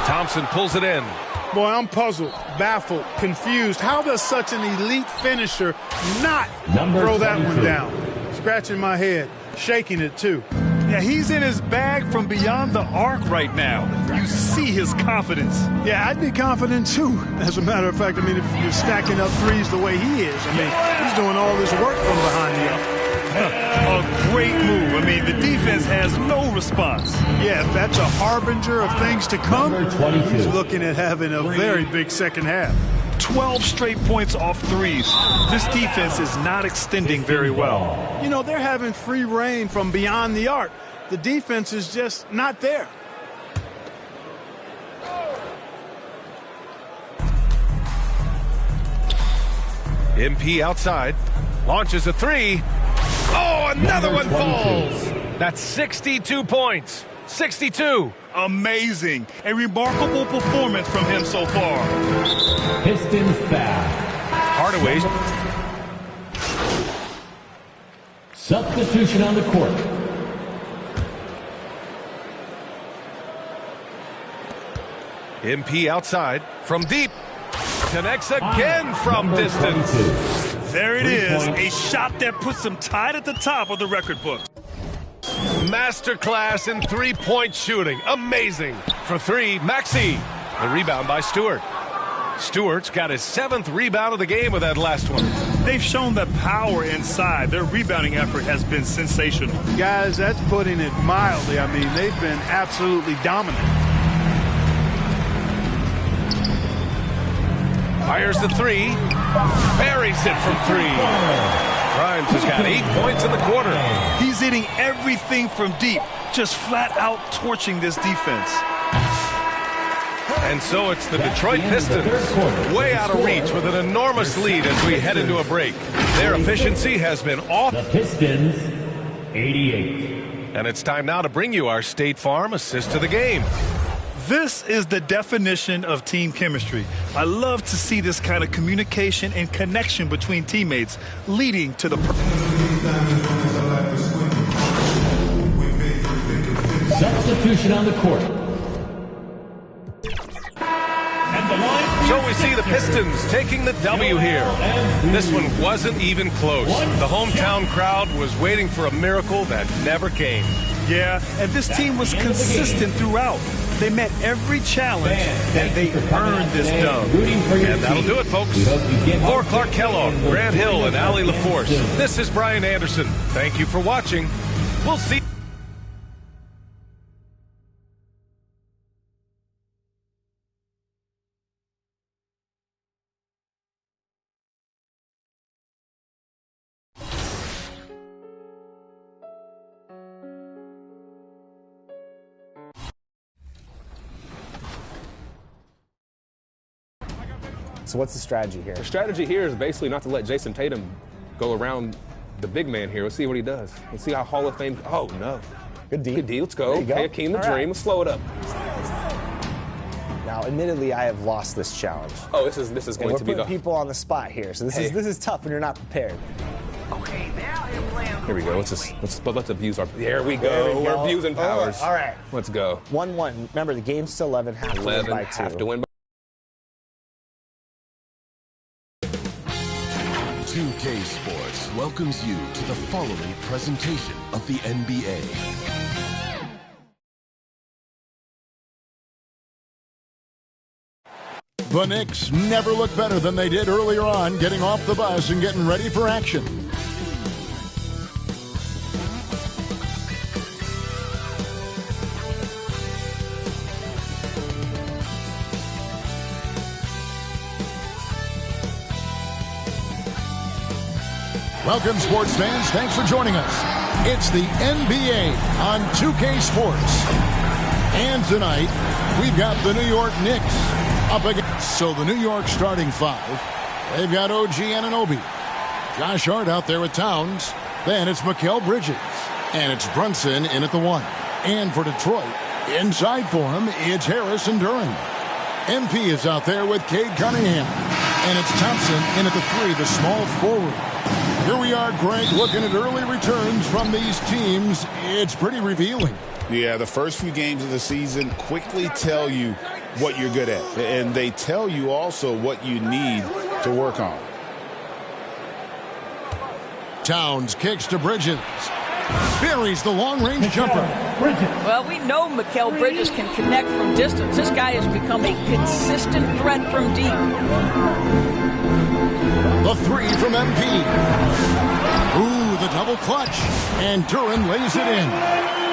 Thompson pulls it in. Boy, I'm puzzled, baffled, confused. How does such an elite finisher not throw that one down? Scratching my head, shaking it too. Yeah, he's in his bag from beyond the arc right now. You see his confidence. Yeah, I'd be confident too. As a matter of fact, I mean, if you're stacking up threes the way he is, I mean, he's doing all this work from behind the arc. A great move. I mean, the defense has no response. Yeah, if that's a harbinger of things to come, he's looking at having a very big second half. 12 straight points off threes. This defense is not extending very well. You know, they're having free reign from beyond the arc. The defense is just not there. MP outside, launches a three. Oh, another one falls. That's 62 points. 62. Amazing. A remarkable performance from him so far. Pistons foul. Hardaway. Substitution on the court. MP outside from deep. Connects again from distance. There it is. A shot that puts him tied at the top of the record book. Masterclass in three-point shooting. Amazing. For three, Maxey. The rebound by Stewart. Stewart's got his 7th rebound of the game with that last one. They've shown the power inside. Their rebounding effort has been sensational. Guys, that's putting it mildly. I mean, they've been absolutely dominant. Fires the three. Buries it from three. Grimes has got 8 points in the quarter. He's hitting everything from deep, just flat out torching this defense. And so it's the Detroit Pistons, way out of reach with an enormous lead as we head into a break. Their efficiency has been off. The Pistons, 88. And it's time now to bring you our State Farm assist to the game. This is the definition of team chemistry. I love to see this kind of communication and connection between teammates leading to the... Substitution on the court. So we see the Pistons taking the W here. This one wasn't even close. The hometown crowd was waiting for a miracle that never came. Yeah, and this team was consistent throughout. They met every challenge, and they earned this dub. And that'll do it, folks. For Clark Kellogg, Grant Hill, and Allie LaForce, this is Brian Anderson. Thank you for watching. We'll see. So what's the strategy here? The strategy here is basically not to let Jason Tatum go around the big man here. Let's see what he does. Let's see how Hall of Fame. Oh, no. Good D. Good D. Let's go. Hey, Akeem the Dream. Let's slow it up. Now, admittedly, I have lost this challenge. Oh, this is going to be the people on the spot here. So this is tough when you're not prepared. Okay, now you're playing. Here we go. Let's abuse our. There we go. We're abusing powers. All right. Let's go. 1-1. Remember, the game's still 11. Have to win by 2. Have to win by 2K Sports welcomes you to the following presentation of the NBA. The Knicks never looked better than they did earlier on, getting off the bus and getting ready for action. Welcome, sports fans. Thanks for joining us. It's the NBA on 2K Sports. And tonight, we've got the New York Knicks up against. So the New York starting five, they've got OG Anunoby. Josh Hart out there with Towns. Then it's Mikal Bridges. And it's Brunson in at the 1. And for Detroit, inside for him, it's Harris and Duran. MP is out there with Cade Cunningham. And it's Thompson in at the 3, the small forward. Here we are, Greg, looking at early returns from these teams. It's pretty revealing. Yeah, the first few games of the season quickly tell you what you're good at. And they tell you also what you need to work on. Towns kicks to Bridges. Buries the long-range jumper. Well, we know Mikal Bridges can connect from distance. This guy has become a consistent threat from deep. The 3 from MP. Ooh, the double clutch. And Duran lays it in.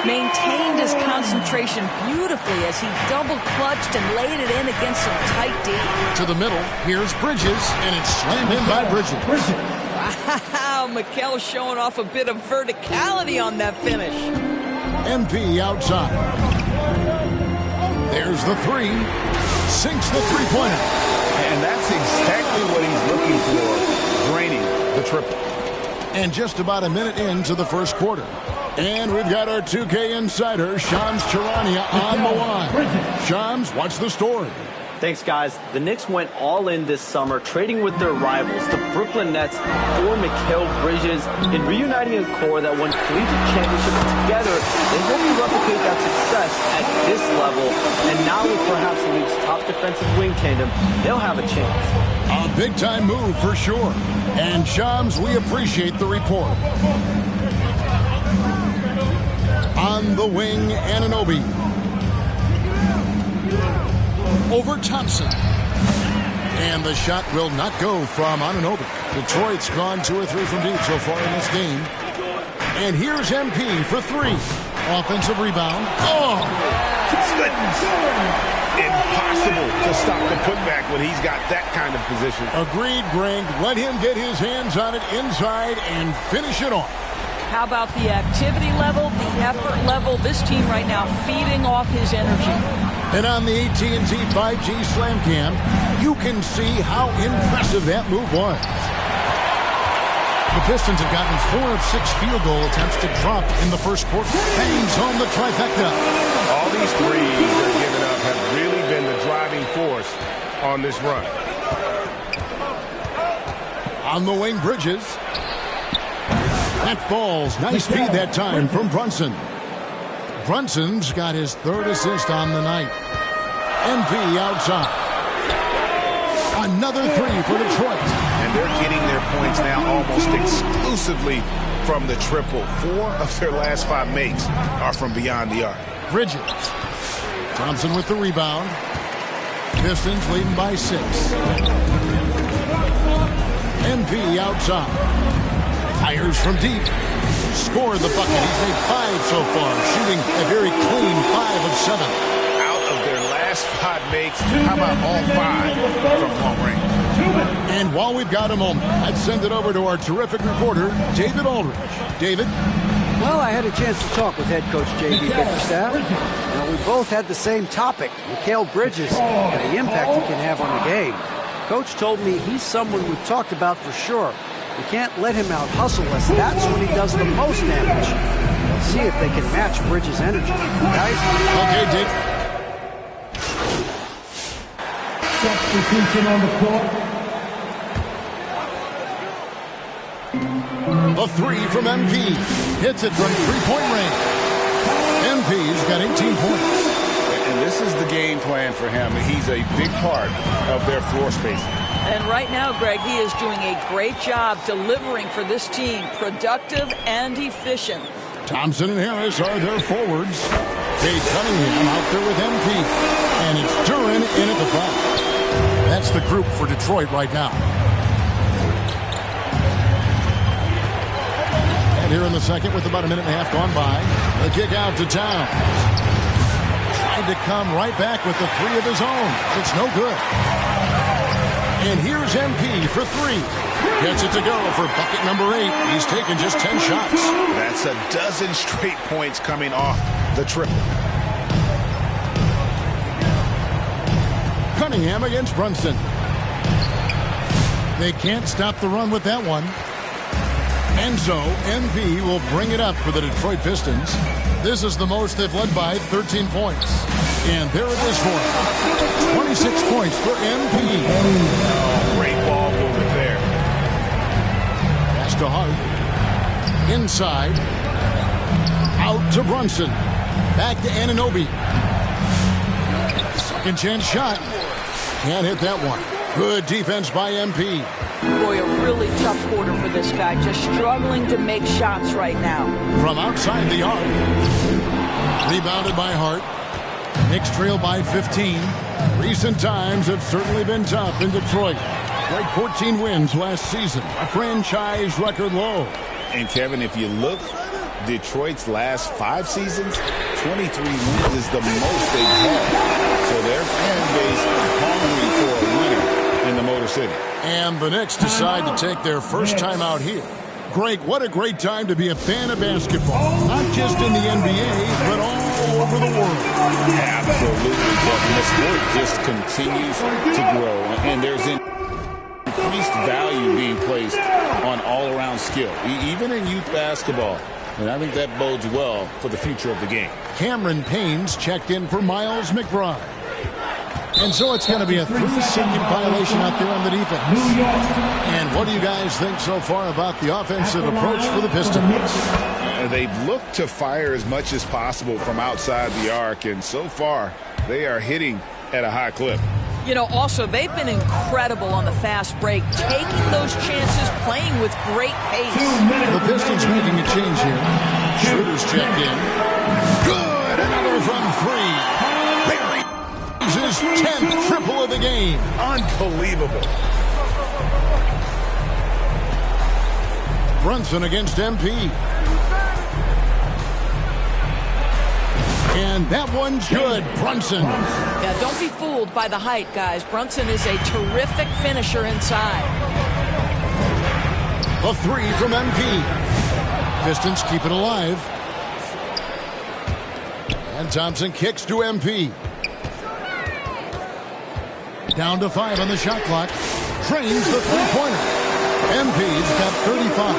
Maintained his concentration beautifully as he double clutched and laid it in against some tight D. To the middle, here's Bridges, and it's slammed in by Bridges. Wow, Mikal showing off a bit of verticality on that finish. MP outside. There's the 3. Sinks the three-pointer. And that's exactly what he's looking for, draining the triple. And just about a minute into the first quarter. And we've got our 2K insider, Shams Charania, on the line. Shams, what's the story? Thanks, guys. The Knicks went all in this summer, trading with their rivals, the Brooklyn Nets, for Mikal Bridges, and reuniting a core that won collegiate championships together. They hope to replicate that success at this level, and now with perhaps the league's top defensive wing tandem, they'll have a chance. A big-time move for sure. And Shams, we appreciate the report. On the wing, Anunoby. Over Thompson. And the shot will not go from Anunoby. Detroit's gone 2 or 3 from deep so far in this game. And here's MP for 3. Offensive rebound. Oh! Goodness. Impossible to stop the putback when he's got that kind of position. Agreed, Greg. Let him get his hands on it inside and finish it off. How about the activity level, the effort level? This team right now feeding off his energy. And on the AT&T 5G Slam Cam, you can see how impressive that move was. The Pistons have gotten 4 of 6 field goal attempts to drop in the first quarter. Bangs home the trifecta. All these threes they're giving up have really been the driving force on this run. On the wing, Bridges. That falls. Nice feed that time from Brunson. Brunson's got his 3rd assist on the night. MP outside. Another 3 for Detroit. And they're getting their points now almost exclusively from the triple. 4 of their last 5 makes are from beyond the arc. Bridges. Thompson with the rebound. Pistons leading by 6. MP outside. Fires from deep. Scored the bucket. He's made 5 so far. Shooting a very clean 5 of 7. Out of their last 5 makes, how about all 5 from long range? And while we've got a moment, I'd send it over to our terrific reporter, David Aldridge. David? Well, I had a chance to talk with head coach J.B. Bickerstaff. Now, we both had the same topic, Mikal Bridges, and the impact he can have on the game. Coach told me he's someone we've talked about for sure. We can't let him out-hustle us. That's when he does the most damage. Let's see if they can match Bridges' energy. Guys? Okay, Dick. Substitution on the court. The 3 from MP. Hits it from 3-point range. MP's got 18 points. And this is the game plan for him. He's a big part of their floor spacing. And right now, Greg, he is doing a great job delivering for this team. Productive and efficient. Thompson and Harris are their forwards. Cade Cunningham out there with MP. And it's Duran in at the 5. That's the group for Detroit right now. And here in the second with about a minute and a half gone by. The kick out to Towns. Tried to come right back with the 3 of his own. It's no good. And here's MP for 3. Gets it to go for bucket number 8. He's taken just 10 shots. That's a dozen straight points coming off the triple. Cunningham against Brunson. They can't stop the run with that one. And so MV will bring it up for the Detroit Pistons. This is the most they've led by 13 points. And there it is for him. 26 points for MP. Oh, great ball movement there. Pass to Hart. Inside. Out to Brunson. Back to Anunoby. Second chance shot. Can't hit that one. Good defense by MP. Boy, a really tough quarter for this guy. Just struggling to make shots right now. From outside the arc. Rebounded by Hart. Knicks trail by 15. Recent times have certainly been tough in Detroit. Like 14 wins last season. A franchise record low. And Kevin, if you look, Detroit's last 5 seasons, 23 wins is the most they've had. So their fan base hungry for a winner in the Motor City. And the Knicks decide to take their first time out here. Greg, what a great time to be a fan of basketball. Not just in the NBA, but all over the world. Absolutely, Kevin. The sport just continues to grow. And there's increased value being placed on all-around skill, even in youth basketball. And I think that bodes well for the future of the game. Cameron Payne's checked in for Miles McBride. And so it's going to be a 3-second violation out there on the defense. And what do you guys think so far about the offensive approach for the Pistons? They've looked to fire as much as possible from outside the arc, and so far they are hitting at a high clip. You know, also, they've been incredible on the fast break, taking those chances, playing with great pace. The Pistons making a change here. Shooters checked in. Good! Another from 3. His 10th triple of the game. Unbelievable. Brunson against MP. And that one's good. Brunson. Yeah, don't be fooled by the height, guys. Brunson is a terrific finisher inside. A 3 from MP. Pistons keep it alive. And Thompson kicks to MP. Down to 5 on the shot clock. Trains the three-pointer. MP's got 35.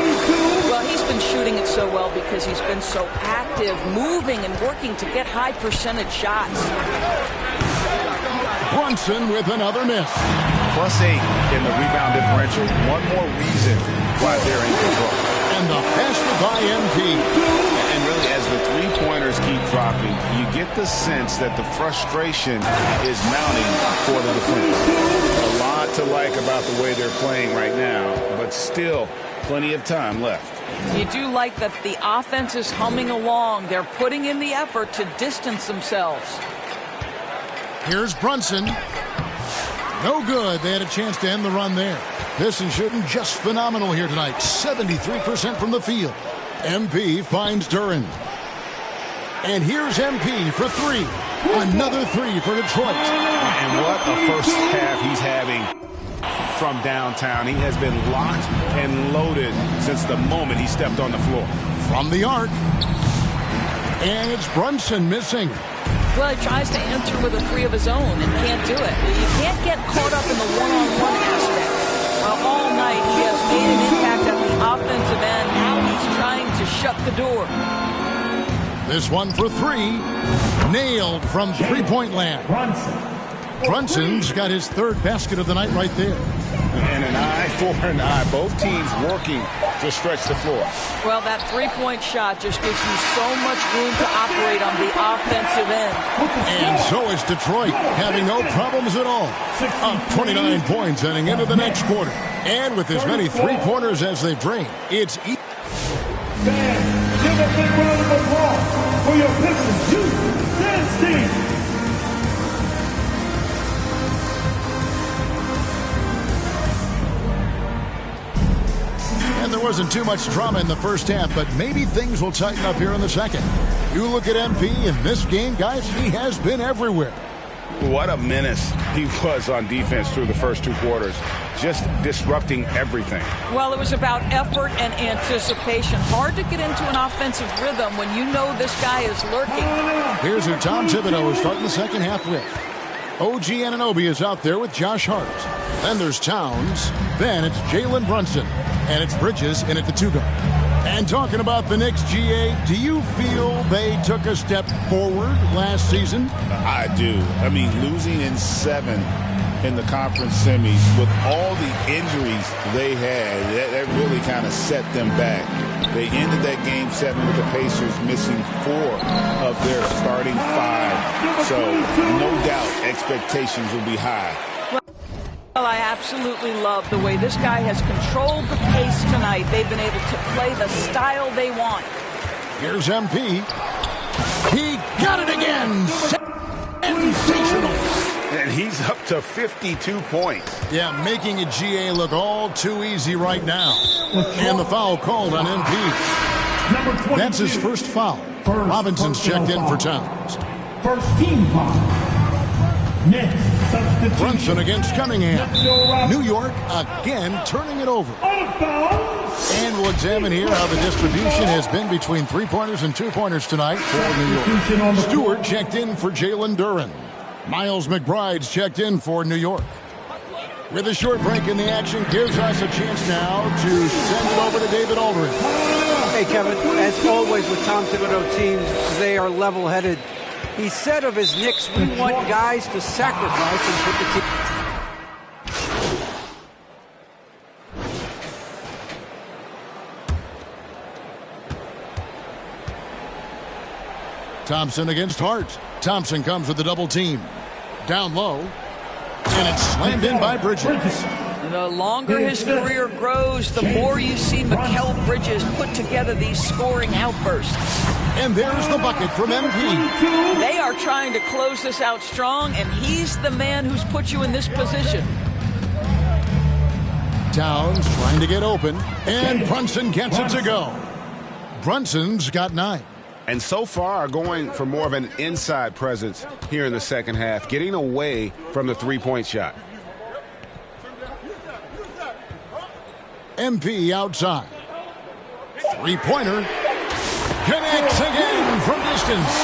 Well, he's been shooting it so well because he's been so active, moving and working to get high percentage shots. Brunson with another miss. +8 in the rebound differential. One more reason why they're in control. And the basket by MP. And really, as the three-pointers keep dropping, you get the sense that the frustration is mounting for the defense. A lot to like about the way they're playing right now, but still plenty of time left. You do like that the offense is humming along. They're putting in the effort to distance themselves. Here's Brunson. No good. They had a chance to end the run there. Pistons shooting just phenomenal here tonight. 73% from the field. MP finds Duren. And here's MP for 3. Another 3 for Detroit. And what a first half he's having from downtown. He has been locked and loaded since the moment he stepped on the floor. From the arc. And it's Brunson missing. Well, he tries to enter with a 3 of his own and can't do it. You can't get caught up in the one-on-one aspect. All night he has made an impact at the offensive end. Now he's trying to shut the door. This one for 3. Nailed from three-point land. Brunson's got his 3rd basket of the night right there. And an eye for an eye. Both teams working to stretch the floor. Well, that three-point shot just gives you so much room to operate on the offensive end. And so is Detroit, having no problems at all. Up 29 points heading into the next quarter. And with as many three-pointers as they've drained, it's easy. Fans, give a big round of applause for your Pistons youth dance team. And there wasn't too much drama in the first half, but maybe things will tighten up here in the second. You look at MP in this game, guys, he has been everywhere. What a menace he was on defense through the first 2 quarters. just disrupting everything. Well, it was about effort and anticipation. Hard to get into an offensive rhythm when you know this guy is lurking. Here's who Tom Thibodeau is starting the second half with. OG Anunoby is out there with Josh Hart. Then there's Towns. Then it's Jalen Brunson. And it's Bridges in at the 2 guard. And talking about the Knicks, GA, do you feel they took a step forward last season? I do. I mean, losing in 7 in the conference semis with all the injuries they had, that really kind of set them back. They ended that game 7 with the Pacers missing 4 of their starting 5. So no doubt expectations will be high. Well, I absolutely love the way this guy has controlled the pace tonight. They've been able to play the style they want. Here's MP. He got it again. Sensational. And he's up to 52 points. Yeah, making a GA look all too easy right now. And the foul called on MP. That's his first foul. Robinson's checked in for Towns. First team foul. Next substitution. Brunson against Cunningham. New York again turning it over. And we'll examine here how the distribution has been between 3-pointers and 2-pointers tonight for New York. Stewart checked in for Jalen Duren. Miles McBride's checked in for New York. With a short break in the action, gives us a chance now to send it over to David Aldridge. Hey, Kevin, as always with Tom Thibodeau teams, they are level-headed. He said of his Knicks, we want guys to sacrifice and put the team. Thompson against Hart. Thompson comes with a double team. Down low. And it's slammed in by Bridges. The longer his career grows, the more you see Mikal Bridges put together these scoring outbursts. And there's the bucket from MP. They are trying to close this out strong, and he's the man who's put you in this position. Towns trying to get open, and Brunson gets it to go. Brunson's got 9. And so far going for more of an inside presence here in the second half, getting away from the 3-point shot. MP outside. 3-pointer. Connects again from distance.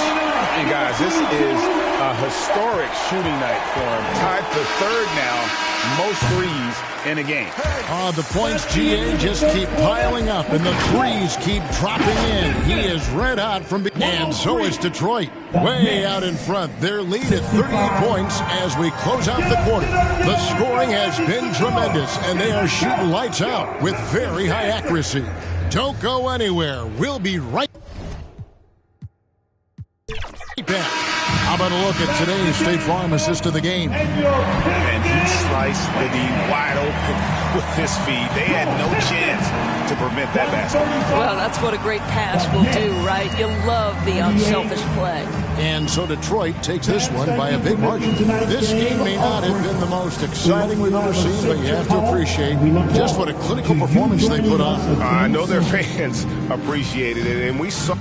And guys, this is a historic shooting night for him. Tied for 3rd now, most threes in a game. The points, GA, just keep piling up, and the threes keep dropping in. He is red hot from and so is Detroit. Way out in front. Their lead at 38 points as we close out the quarter. The scoring has been tremendous, and they are shooting lights out with very high accuracy. Don't go anywhere. We'll be right back. How about a look at today's State Farm assist of the game? And he sliced the D wide open with his feet. They had no chance to prevent that basket. Well, that's what a great pass will do, right? You love the unselfish play. And so Detroit takes this one by a big margin. This game may not have been the most exciting we've ever seen, but you have to appreciate just what a clinical performance they put on. I know their fans appreciated it, and we saw.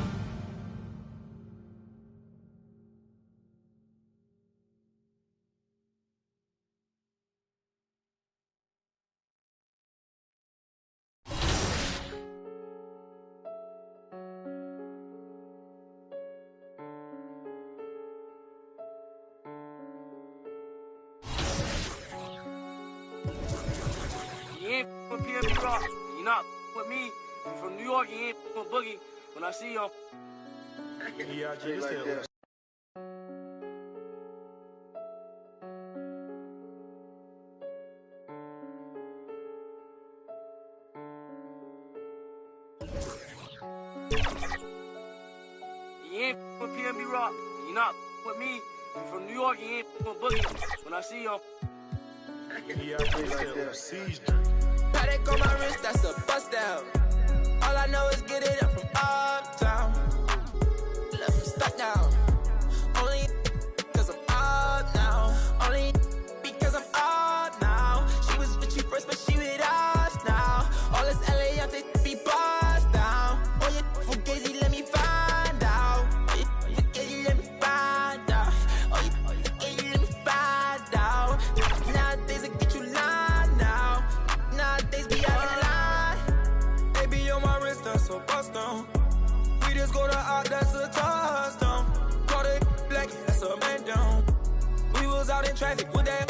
With PNB Rock, you're not with me. You from New York, you ain't with Boogie. When I see you, yeah, just like that. You ain't with PNB Rock, you're not with me. You from New York, you ain't with Boogie. When I see you, yeah, just like that. Paddock on my wrist, that's a bust down. All I know is get it up from uptown. Left me stuck down. Only because I'm up now. Only because I'm up now. She was with you first, but she with us now. All this LA, I'm taking be bust down. Oh, you fugazi, let me find out. Oh, you fugazi, let me find out. Oh, you fugazi, let me find out. Nowadays, I get you lying now. just go to out, that's a touchdown. Call it black, that's a man down. We was out in traffic with that.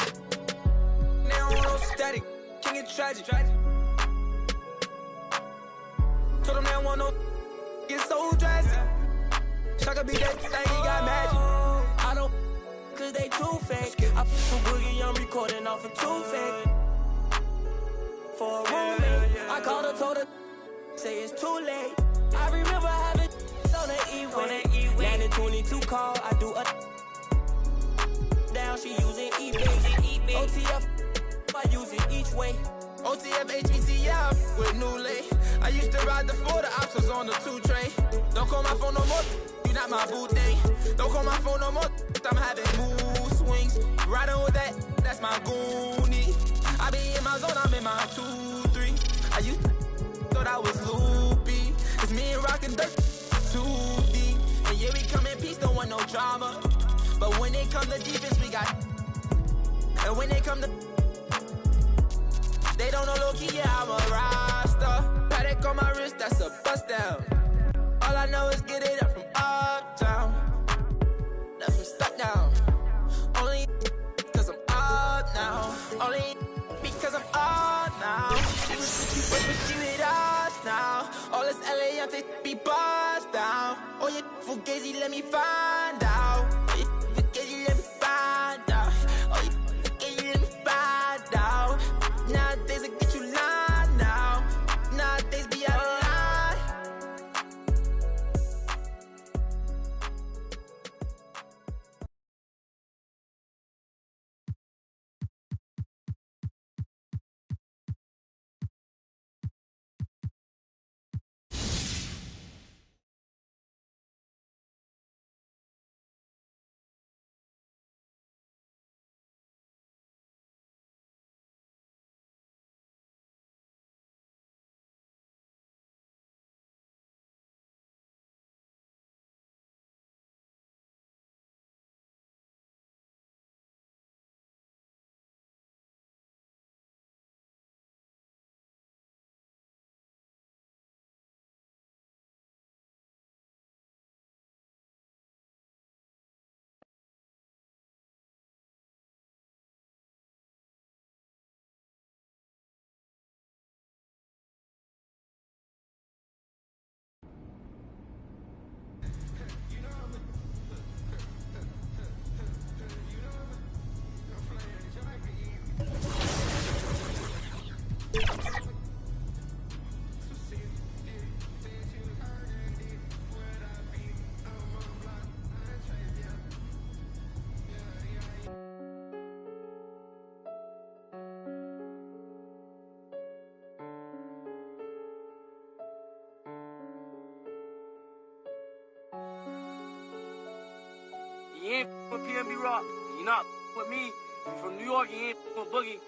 Now on no static, king it tragic. Told them they want no get so drastic. Shaka be that thing, he got magic. I don't, cause they too fake. I put Boogie, I'm recording off of too fake. For a roommate, I called her, told her, say it's too late. I remember having on the E-way. 22 call, I do a down, she using eBay. OTF, I use it each way. OTF, HETF, with new lay. I used to ride the 4, the ops was on the 2 tray. Don't call my phone no more, you not my boo day. Don't call my phone no more, I'm having mood swings. Riding with that, that's my goonie. I be in my zone, I'm in my 2-3. I used to thought I was loopy. It's me and rockin' dirt, 2D. And yeah, we come in peace, don't want no drama. But when they come to defense, we got. And when they come to, they don't know low key, yeah, I'm a roster. Paddock on my wrist, that's a bust down. All I know is get it up from uptown. Left from stuck down. Only because I'm up now. Only because I'm up now. She was with you first, but she with us now. All this LA, I'm be bust down. Oh, you fugazi, let me find out. Oh, you fugazi, let me find out. Oh, you fugazi, let me find out. Nowadays, I get you lying now. Nowadays, be out of line. You ain't with PNB Rock. You not with me. You from New York, you ain't with Boogie.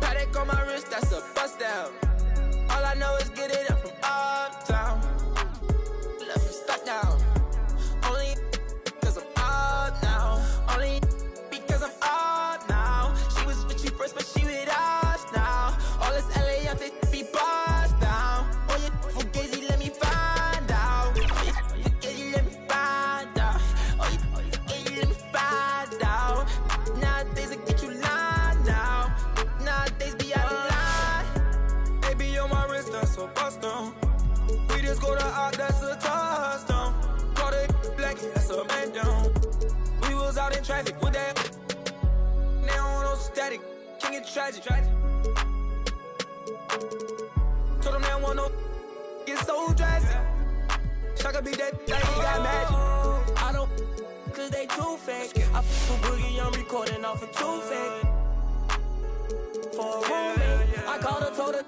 Paddock on my wrist, that's a bust down. All I know is get it up from uptown. Left from stuck down. Only because I'm up now. Only because I'm up now. She was with you first, but she with us now. All this LA, I'm be bust down. Oh, you fugazi, let me find out. Oh, you fugazi, let me find out. Oh, you fugazi, let me find out. Nowadays, I get you lying now. Nowadays, be out of line. They be on my wrist, that's so bust down. We just go to out, that's a touchdown. Call it black, that's a man down. We was out in traffic with that. Now on no static, king it tragic. Told them they want no get so drastic. Shaka be that thing, he got magic. I don't, cause they too fake. I put Boogie, I'm recording off of too fake. For a roommate, I called her, told her,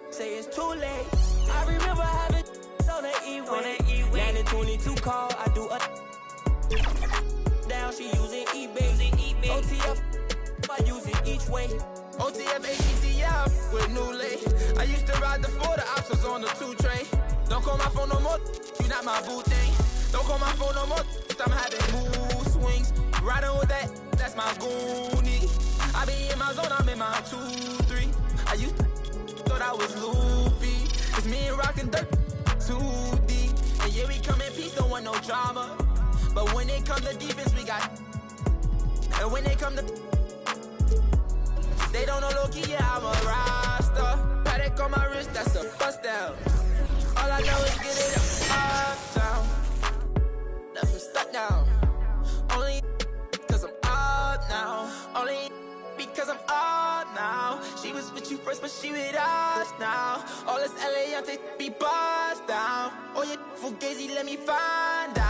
say it's too late. I remember having on the E-way. 22 call, I do a down, she using eBay. OTF, I use it each way. OTF, HETF, with new lay. I used to ride the 4, the ops was on the 2 tray. Don't call my phone no more, you not my boo thing. Don't call my phone no more, I'm having mood swings. Riding with that, that's my goonie. I be in my zone, I'm in my 2-3. I used to thought I was loopy. Cause me and rockin' dirt too deep. And yeah, we come in peace, don't want no drama. But when it comes to defense, we got. And when they come to, they don't know low-key, yeah, I'm a roster. Paddock on my wrist, that's a bust down. All I know is get it up down. Left him stuck now. Only because I'm up now. Only because I'm up now. She was with you first, but she with us now. All this LA, I'm be bust down. Oh, yeah, fugazi, let me find out.